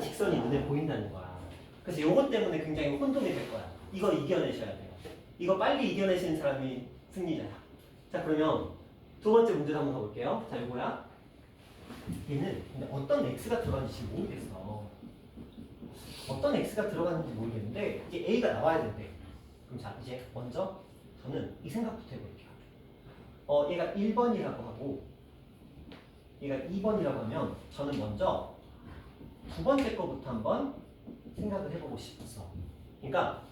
직선이 눈에 보인다는 거야. 그래서 요것 때문에 굉장히 혼동이 될 거야. 이거 이겨내셔야 돼요. 이거 빨리 이겨내시는 사람이 승리자야. 자, 그러면 두 번째 문제도 한번 가볼게요. 자, 요거야. 얘는 근데 어떤 x가 들어가는지 지금 모르겠어. 어떤 x가 들어가는지 모르겠는데 이게 a가 나와야 된대. 그럼 자, 이제 먼저 저는 이 생각부터 해볼게요. 얘가 1번이라고 하고 얘가 2번이라고 하면 저는 먼저 두 번째 거부터 한번 생각을 해보고 싶었어. 그러니까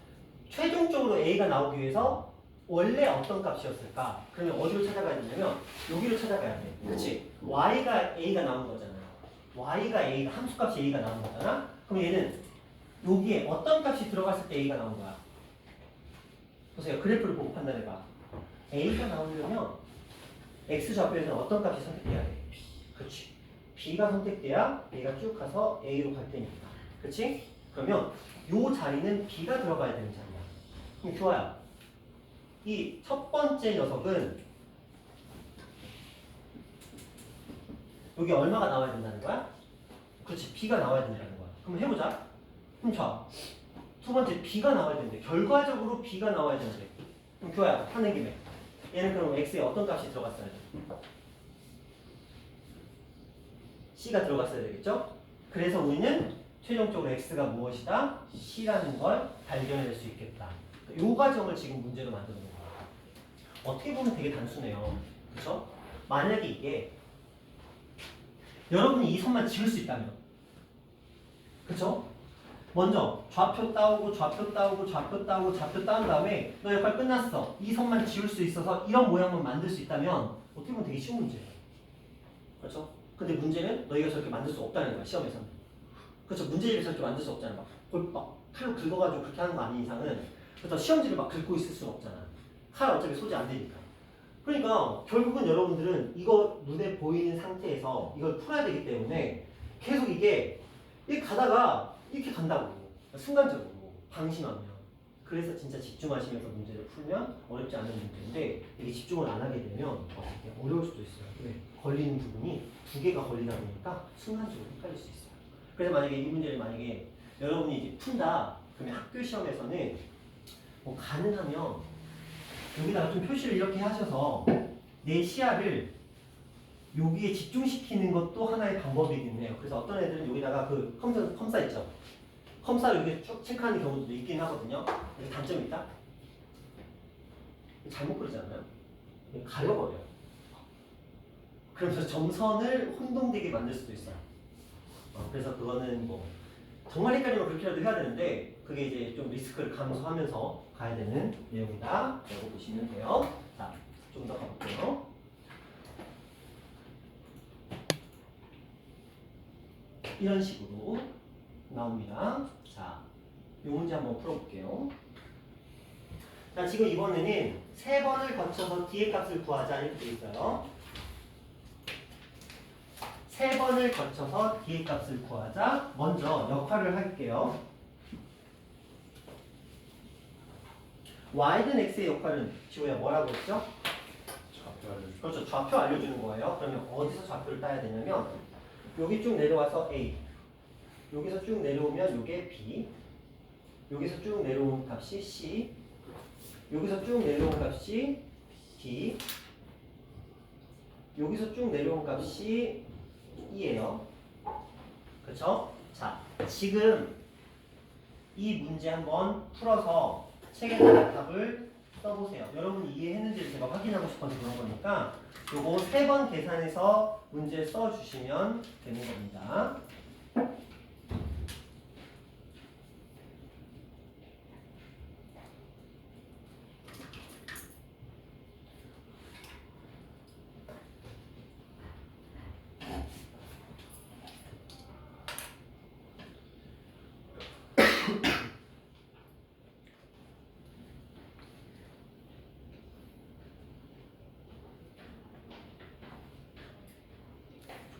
최종적으로 a가 나오기 위해서 원래 어떤 값이었을까? 그러면 어디로 찾아가야 되냐면 여기로 찾아가야 돼. 그치? y가 a가 나온 거잖아. y가 a가 함수값이 a가 나온 거잖아. 그럼 얘는 여기에 어떤 값이 들어갔을 때 a가 나온 거야? 보세요. 그래프를 보고 판단해봐. a가 나오려면 x 좌표에서는 어떤 값이 선택돼야 돼? 그치? b가 선택돼야 a가 쭉 가서 a로 갈 테니까. 그치? 그러면 요 자리는 b가 들어가야 되는 자리야. 그럼 좋아요. 이 첫 번째 녀석은 여기 얼마가 나와야 된다는 거야? 그렇지, b가 나와야 된다는 거야. 그럼 해보자. 그럼 자, 두 번째 b가 나와야 되는데 결과적으로 b가 나와야 되는데 그럼 교야 하는 김에 얘는 그럼 x에 어떤 값이 들어갔어야 돼? c가 들어갔어야 되겠죠? 그래서 우리는 최종적으로 x가 무엇이다? c라는 걸 발견해낼 수 있겠다. 이 과정을 지금 문제로 만드는 거예요. 어떻게 보면 되게 단순해요. 그렇죠? 만약에 이게 여러분이 이 선만 지울 수 있다면 그렇죠? 먼저 좌표 따오고 좌표 따오고 좌표 따오고 좌표 따온 다음에 너 역할 끝났어. 이 선만 지울 수 있어서 이런 모양만 만들 수 있다면 어떻게 보면 되게 쉬운 문제예요. 그렇죠? 근데 문제는 너희가 저렇게 만들 수 없다는 거야. 시험에서는. 그렇죠? 문제집에서 저렇게 만들 수 없잖아. 막 칼로 긁어가지고 그렇게 하는 거 아닌 이상은 그래서 시험지를 막 긁고 있을 수는 없잖아. 칼 어차피 소지 안 되니까. 그러니까 결국은 여러분들은 이거 눈에 보이는 상태에서 이걸 풀어야 되기 때문에 계속 이게 가다가 이렇게 간다고. 순간적으로 방심하면. 그래서 진짜 집중하시면서 문제를 풀면 어렵지 않은 문제인데 이게 집중을 안 하게 되면 어떻게 어려울 수도 있어요. 왜? 걸리는 부분이 두 개가 걸리다 보니까 순간적으로 헷갈릴 수 있어요. 그래서 만약에 이 문제를 만약에 여러분이 이제 푼다 그러면 학교 시험에서는 뭐 가능하면 여기다가 좀 표시를 이렇게 하셔서 내 시야를 여기에 집중시키는 것도 하나의 방법이긴 해요. 그래서 어떤 애들은 여기다가 그 컴사 있죠? 컴사를 여기 쭉 체크하는 경우도 있긴 하거든요. 여기 단점이 있다? 잘못 그리지 않나요? 가려버려요. 그러면서 점선을 혼동되게 만들 수도 있어요. 그래서 그거는 뭐 정말 헷갈리면 그렇게라도 해야 되는데 그게 이제 좀 리스크를 감수하면서 가야 되는 내용이다 라고 보시면 돼요. 자, 좀 더 가볼게요. 이런 식으로 나옵니다. 자, 이 문제 한번 풀어볼게요. 자, 지금 이번에는 세 번을 거쳐서 뒤의 값을 구하자 이렇게 돼 있어요. 세 번을 거쳐서 뒤의 값을 구하자. 먼저 역할을 할게요. y든 x의 역할은 지호야 뭐라고 했죠? 좌표 알려주고. 그렇죠. 좌표 알려주는 거예요. 그러면 어디서 좌표를 따야 되냐면 여기 쭉 내려와서 a, 여기서 쭉 내려오면 이게 b, 여기서 쭉 내려온 값이 c, 여기서 쭉 내려온 값이 d, 여기서 쭉 내려온 값이 2예요. 그쵸? 자, 지금 이 문제 한번 풀어서 책에다가 답을 써보세요. 여러분이 이해했는지를 제가 확인하고 싶어서 그런 거니까 요거 3번 계산해서 문제 써주시면 되는 겁니다.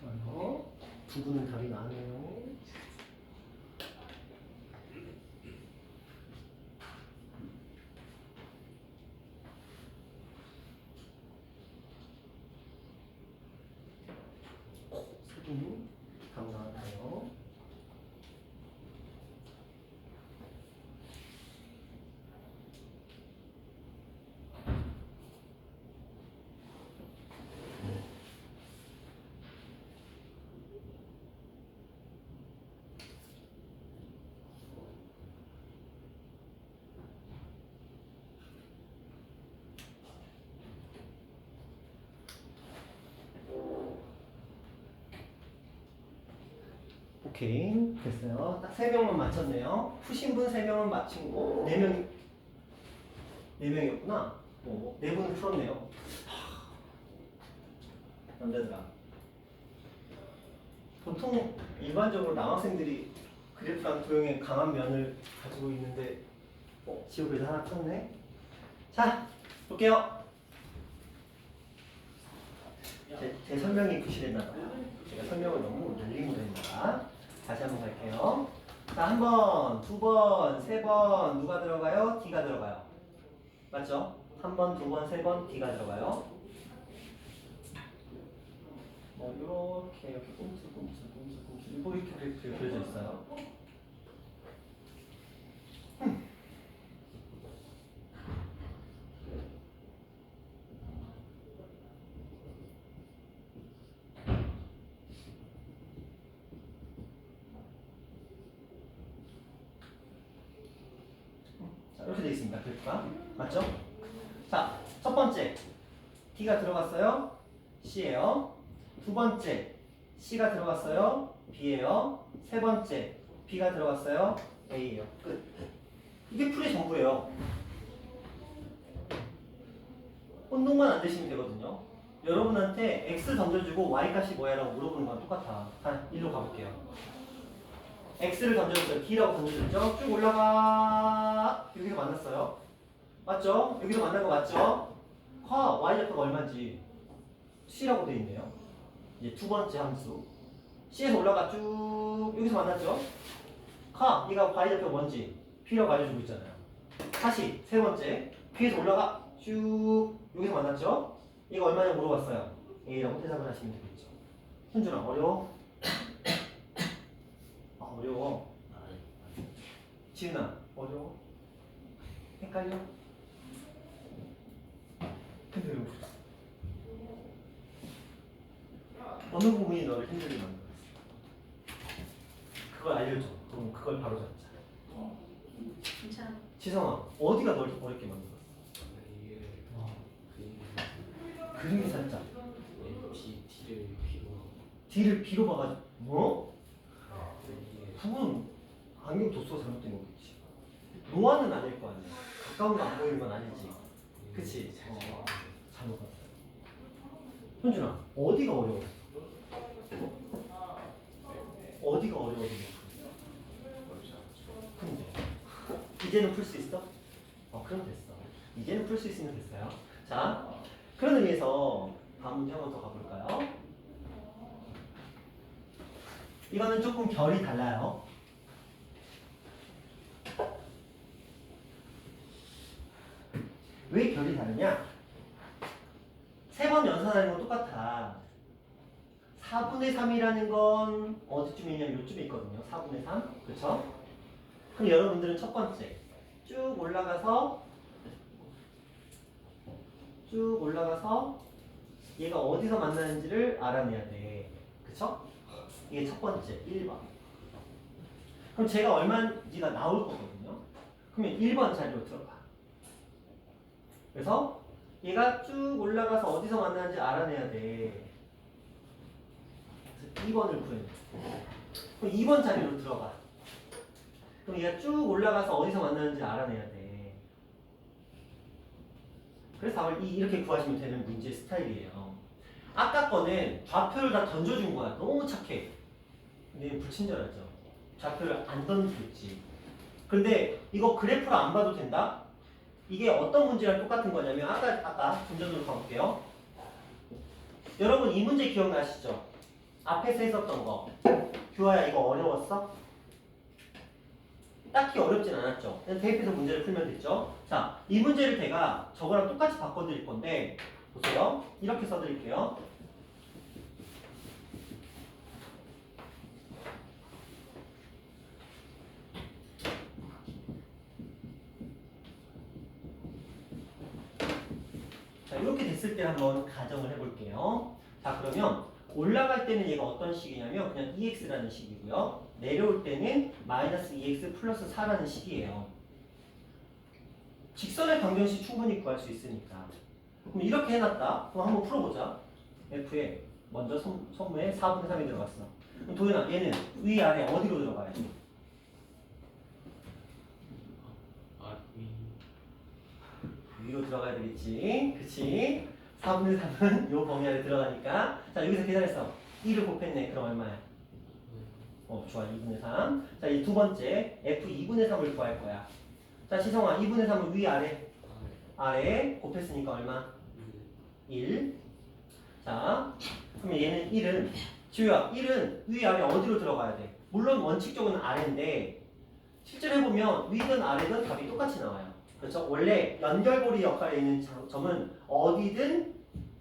좋아요. 두 분은 답이 나네요. 세 분이 답 나왔네요. 오케이, 됐어요. 딱 3명만 맞췄네요. 푸신 분 3명은 맞힌 거. 4명이었구나. 4분은 풀었네요. 남자들아. 보통 일반적으로 남학생들이 그래프랑 도형의 강한 면을 가지고 있는데 지호 그래도 하나 쳤네. 자, 볼게요. 제 설명이 부실했나봐요. 제가 설명을 너무 늘림으로 했나봐. 다시 한번 갈게요. 자, 한 번, 두 번, 세 번 누가 들어가요? D가 들어가요. 맞죠? 한 번, 두 번, 세 번 D가 들어가요. 이렇게 꼼슬꼼슬 이렇게 그려져 있어요. 자, 이렇게 되어 있습니다. 그래프가 맞죠? 자, 첫 번째 D가 들어갔어요. C예요. 두 번째 C가 들어갔어요. B예요. 세 번째 B가 들어갔어요. A예요. 끝. 이게 풀의 전부예요. 혼동만 안 되시면 되거든요. 여러분한테 X 던져주고 Y 값이 뭐야 라고 물어보는 거랑 똑같아. 자, 일로 가볼게요. X를 던져줬어요. D라고 던져줬죠? 쭉 올라가. 여기서 만났어요. 맞죠? 여기서 만난 거 맞죠? Y좌표가 얼마인지 C라고 되어 있네요. 이제 두 번째 함수. C에서 올라가 쭉 여기서 만났죠? 얘가 Y좌표가 뭔지 P라고 알려주고 있잖아요. 다시 세 번째 P에서 올라가 쭉 여기서 만났죠? 이거 얼마냐 물어봤어요. A라고 대답을 하시면 되겠죠. 훈준아 어려워? 어려워. 지은아 어려워? 헷갈려? 근데 왜 웃어? 어느 부분이 너를 힘들게 만들었어? 그걸 알려줘. 그럼 그걸 바로 잡자. 괜찮아. 지성아 어디가 널 어렵게 만들었어? 그림이 살짝 D를 B로 봐가지고 뭐? 그건 안경 도수가 잘못된 거겠지. 노안은 아닐 거 아니야. 가까운 거 안 보이는 건 아니지. 그치? 잘못 봤어. 현준아 어디가 어려웠어? 어디가 어려워서 근데 이제는 풀 수 있어? 그럼 됐어. 이제는 풀 수 있으면 됐어요. 자, 그런 의미에서 다음 문제 한번 더 가볼까요? 이거는 조금 결이 달라요. 왜 결이 다르냐? 세 번 연산하는 건 똑같아. 4분의 3이라는 건 어디쯤에 있냐면 요쯤에 있거든요. 4분의 3. 그쵸? 그럼 여러분들은 첫 번째 쭉 올라가서 얘가 어디서 만나는지를 알아내야 돼. 그쵸? 이게 첫 번째 1번. 그럼 제가 얼마인지가 나올 거거든요. 그러면 1번 자리로 들어가. 그래서 얘가 쭉 올라가서 어디서 만나는지 알아내야 돼. 그래서 2번을 구해야 돼. 그럼 2번 자리로 들어가. 그럼 얘가 쭉 올라가서 어디서 만나는지 알아내야 돼. 그래서 답을 이렇게 구하시면 되는 문제 스타일이에요. 아까 거는 좌표를 다 던져준 거야. 너무 착해. 근데 불친절하죠. 좌표를 안 던지겠지. 근데 이거 그래프로 안 봐도 된다? 이게 어떤 문제랑 똑같은 거냐면 아까 전전으로 가볼게요. 여러분 이 문제 기억나시죠? 앞에서 했었던 거. 규아야 이거 어려웠어? 딱히 어렵진 않았죠. 그냥 대입해서 문제를 풀면 됐죠. 자, 이 문제를 제가 저거랑 똑같이 바꿔드릴 건데 보세요. 이렇게 써드릴게요. 자, 이렇게 됐을 때 한번 가정을 해볼게요. 자, 그러면 올라갈 때는 얘가 어떤 식이냐면 그냥 EX라는 식이고요. 내려올 때는 마이너스 2x 플러스 4라는 식이에요. 직선의 방정식 충분히 구할 수 있으니까. 그럼 이렇게 해놨다. 그럼 한번 풀어보자. F에 먼저 선무에 4분의 3이 들어갔어. 그럼 도현아 얘는 위아래 어디로 들어가야 돼? 위로 들어가야 되겠지. 그치? 4분의 3은 요 범위 안에 들어가니까. 자, 여기서 계산했어. 2를 곱했네. 그럼 얼마야? 좋아. 2분의 3. 자, 이 두 번째 F 2분의 3을 구할 거야. 자, 시성아 2분의 3은 위 아래? 아래 곱했으니까 얼마? 1. 자, 그러면 얘는 1은 지우야 1은 위 아래 어디로 들어가야 돼? 물론 원칙적으로는 아래인데 실제로 해보면 위든 아래든 답이 똑같이 나와요. 그렇죠? 원래 연결고리 역할에 있는 점은 어디든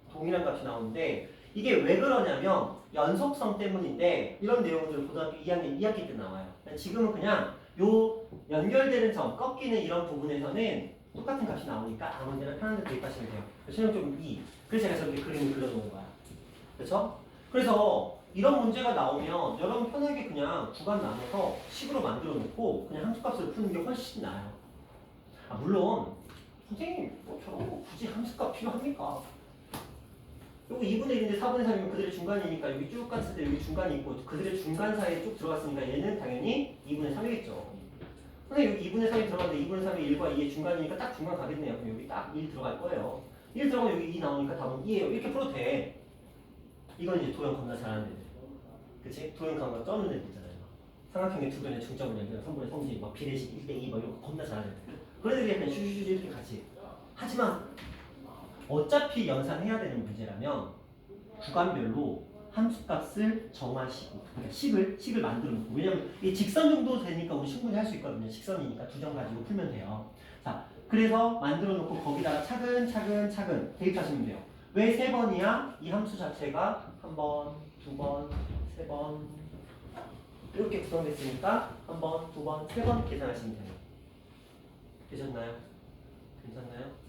동일한 값이 나오는데 이게 왜 그러냐면 연속성 때문인데 이런 내용들을 고등학교 2학년 2학기 때 나와요. 지금은 그냥 요 연결되는 점, 꺾이는 이런 부분에서는 똑같은 값이 나오니까 아무 데나 편한 데 대입하시면 돼요. 최종적으로 2. 그래서 제가 저렇게 그림을 그려놓은 거야. 그렇죠? 그래서 이런 문제가 나오면 여러분 편하게 그냥 구간 나눠서 식으로 만들어 놓고 그냥 함수값을 푸는 게 훨씬 나아요. 물론 선생님 저런 거 굳이 함수값 필요합니까? 여기 2분의 1인데 4분의 3이면 그들의 중간이니까 여기 쭉 갔을 때 여기 중간이 있고 그들의 중간 사이에 쭉 들어갔으니까 얘는 당연히 2분의 3이겠죠. 선생님 여기 2분의 3이 들어갔는데 2분의 3이 1과 2의 중간이니까 딱 중간 가겠네요. 그럼 여기 딱 1 들어갈 거예요. 1 들어가면 여기 2 나오니까 답은 2예요. 이렇게 풀어도 돼. 이건 이제 도형 겁나 잘하는 애들. 그치? 도형 겁나 쩌는 애들 있잖아요. 삼각형의 두 변의 중점을 연결한 3분의 성질, 막 비례식 1대2 막 이런 거 겁나 잘하는 애들. 그런 애들이 그냥 슈슈슈 이렇게 같이. 하지만 어차피 연산해야 되는 문제라면 구간별로 함수값을 정하시고 그러니까 식을 만들어 놓고 왜냐면 이 직선 정도 되니까 우리 충분히 할 수 있거든요. 직선이니까 두 점 가지고 풀면 돼요. 자, 그래서 만들어 놓고 거기다가 차근차근 대입하시면 돼요. 왜 3번이야? 이 함수 자체가 1번, 2번, 3번 이렇게 구성됐으니까 1번, 2번, 3번 계산하시면 돼요. 되셨나요? 괜찮나요?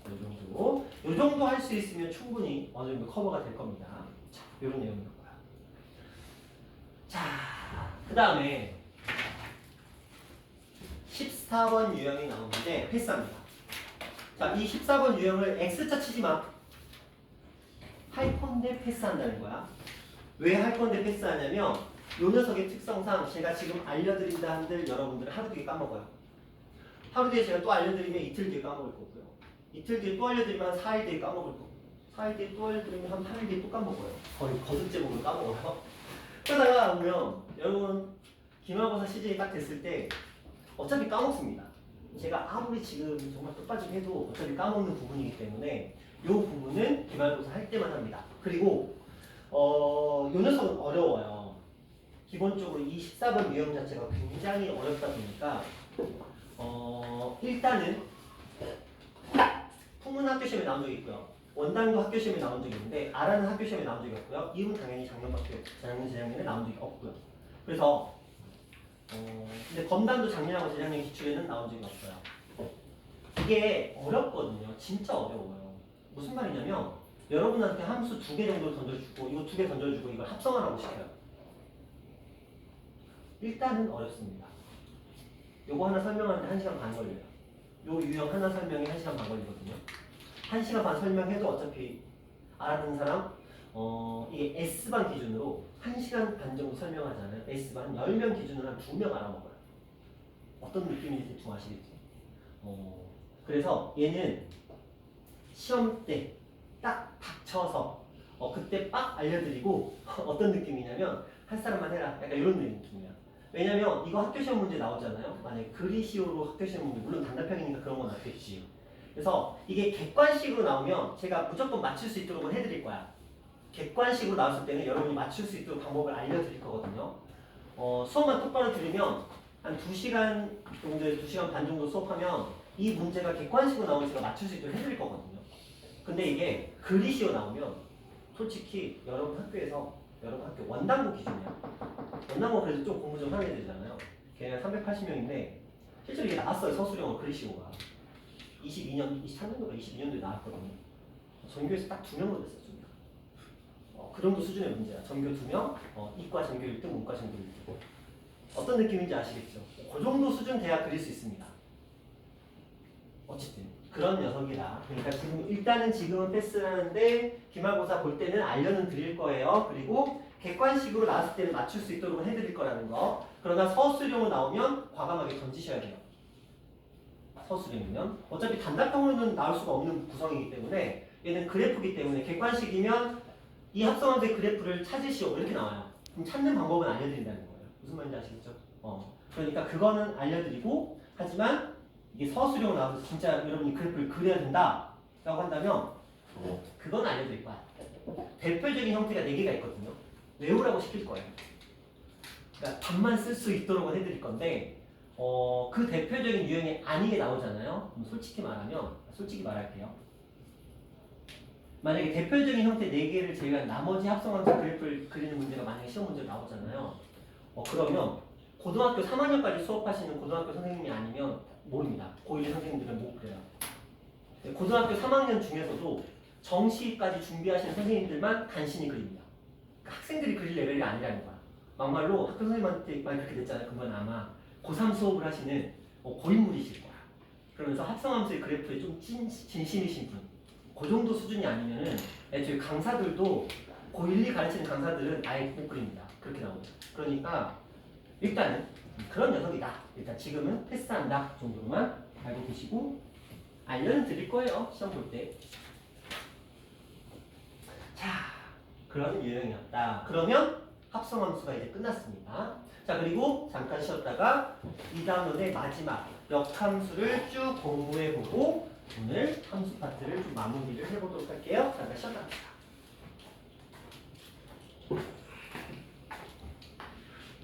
이 정도 할 수 있으면 충분히 어느 정도 커버가 될 겁니다. 자, 이런 내용인 거고요. 자, 그 다음에 14번 유형이 나오는데 패스합니다. 자, 이 14번 유형을 X자 치지 마. 할 건데 패스한다는 거야. 왜 할 건데 패스하냐면 이 녀석의 특성상 제가 지금 알려드린다 한들 여러분들은 하루 뒤에 까먹어요. 하루 뒤에 제가 또 알려드리면 이틀 뒤에 까먹을 거고요. 이틀 뒤에 또 알려드리면 한 4일 뒤에 까먹을 거고 4일 뒤에 또 알려드리면 한 8일 뒤에 또 까먹어요. 거의 거듭 제목으로 까먹어요. 그러다가 보면 여러분 기말고사 시즌이 딱 됐을 때 어차피 까먹습니다. 제가 아무리 지금 정말 끝까지 해도 어차피 까먹는 부분이기 때문에 이 부분은 기말고사 할 때만 합니다. 그리고 요 녀석은 어려워요. 기본적으로 이 14번 유형 자체가 굉장히 어렵다 보니까 일단은 풍문 학교 시험에 나온 적이 있고요. 원당도 학교 시험에 나온 적이 있는데 아라는 학교 시험에 나온 적이 없고요. 이분 당연히 작년밖에 재작년에 나온 적이 없고요. 그래서 근데 검단도 작년하고 재작년 기출에는 나온 적이 없어요. 이게 어렵거든요. 진짜 어려워요. 무슨 말이냐면 여러분한테 함수 2개 정도 던져주고 이거 2개 던져주고 이걸 합성하라고 시켜요. 일단은 어렵습니다. 요거 하나 설명하는데 1시간 반 걸려요. 요 유형 하나 설명이 1시간 반 걸리거든요. 1시간 반 설명해도 어차피 알아듣는 사람 이게 S반 기준으로 1시간 반 정도 설명하잖아요. S반 10명 기준으로 한 2명 알아먹어요. 어떤 느낌인지 대충 아시겠지? 그래서 얘는 시험 때 딱 닥쳐서 그때 빡 알려드리고 어떤 느낌이냐면 할 사람만 해라 약간 이런 느낌이야. 왜냐면 이거 학교 시험 문제 나오잖아요. 만약에 그리시오로 학교 시험 문제 물론 단답형이니까 그런 건 없겠지. 그래서 이게 객관식으로 나오면 제가 무조건 맞출 수 있도록 해드릴 거야. 객관식으로 나왔을 때는 여러분이 맞출 수 있도록 방법을 알려드릴 거거든요. 수업만 똑바로 들으면 한 2시간 정도에서 2시간 반 정도 수업하면 이 문제가 객관식으로 나오면 제가 맞출 수 있도록 해드릴 거거든요. 근데 이게 그리시오 나오면 솔직히 여러분 학교 원당고 기준이야. 원당고 그래도 좀 공부 좀 하게 되잖아요. 걔가 380명인데 실제로 이게 나왔어요. 서술형어 그리시오가 23년도가 22년도에 나왔거든요. 전교에서 딱 2명으로 됐어요. 2명. 그 정도 수준의 문제야. 전교 2명, 이과 전교 1등, 문과 전교 1등. 어떤 느낌인지 아시겠죠? 그 정도 수준 돼야 그릴 수 있습니다. 어쨌든 그런 녀석이다. 그러니까 지금은 패스를 하는데 기말고사 볼 때는 알려는 드릴 거예요. 그리고 객관식으로 나왔을 때는 맞출 수 있도록 해드릴 거라는 거. 그러나 서술형으로 나오면 과감하게 던지셔야 돼요. 서술형이면 어차피 단답형으로는 나올 수가 없는 구성이기 때문에 얘는 그래프이기 때문에 객관식이면 이 합성함수의 그래프를 찾으시오 이렇게 나와요. 그럼 찾는 방법은 알려드린다는 거예요. 무슨 말인지 아시겠죠? 그러니까 그거는 알려드리고 하지만 이게 서술형으로 나와서 진짜 여러분이 그래프를 그려야 된다 라고 한다면 그건 알려드릴 거야. 대표적인 형태가 4개가 있거든요. 외우라고 시킬 거예요. 그러니까 답만 쓸 수 있도록 해드릴 건데 그 대표적인 유형이 아니게 나오잖아요. 그럼 솔직히 말할게요. 만약에 대표적인 형태 4개를 제외한 나머지 합성함수 그래프를 그리는 문제가 만약에 시험 문제로 나오잖아요. 그러면 고등학교 3학년까지 수업하시는 고등학교 선생님이 아니면 모릅니다. 고1 선생님들은 못 그래요. 고등학교 3학년 중에서도 정시까지 준비하시는 선생님들만 간신히 그립니다. 그러니까 학생들이 그릴 레벨이 아니라는 거야. 막말로 학교 선생님한테 말 그렇게 됐잖아요. 그건 아마 고3 수업을 하시는 고인물이실 거야. 그러면서 합성함수의 그래프에 좀 진심이신 분. 그 정도 수준이 아니면은 저희 강사들도 고1, 2 가르치는 강사들은 아예 못 그립니다. 그렇게 나오죠. 그러니까 일단은 그런 녀석이다. 일단 지금은 패스한다 정도로만 알고 계시고 알려는 드릴 거예요. 시험 볼 때. 자, 그런 유형이었다. 그러면 합성함수가 이제 끝났습니다. 자, 그리고 잠깐 쉬었다가 2단원의 마지막 역함수를 쭉 공부해보고 오늘 함수 파트를 좀 마무리를 해보도록 할게요. 잠깐 쉬었다.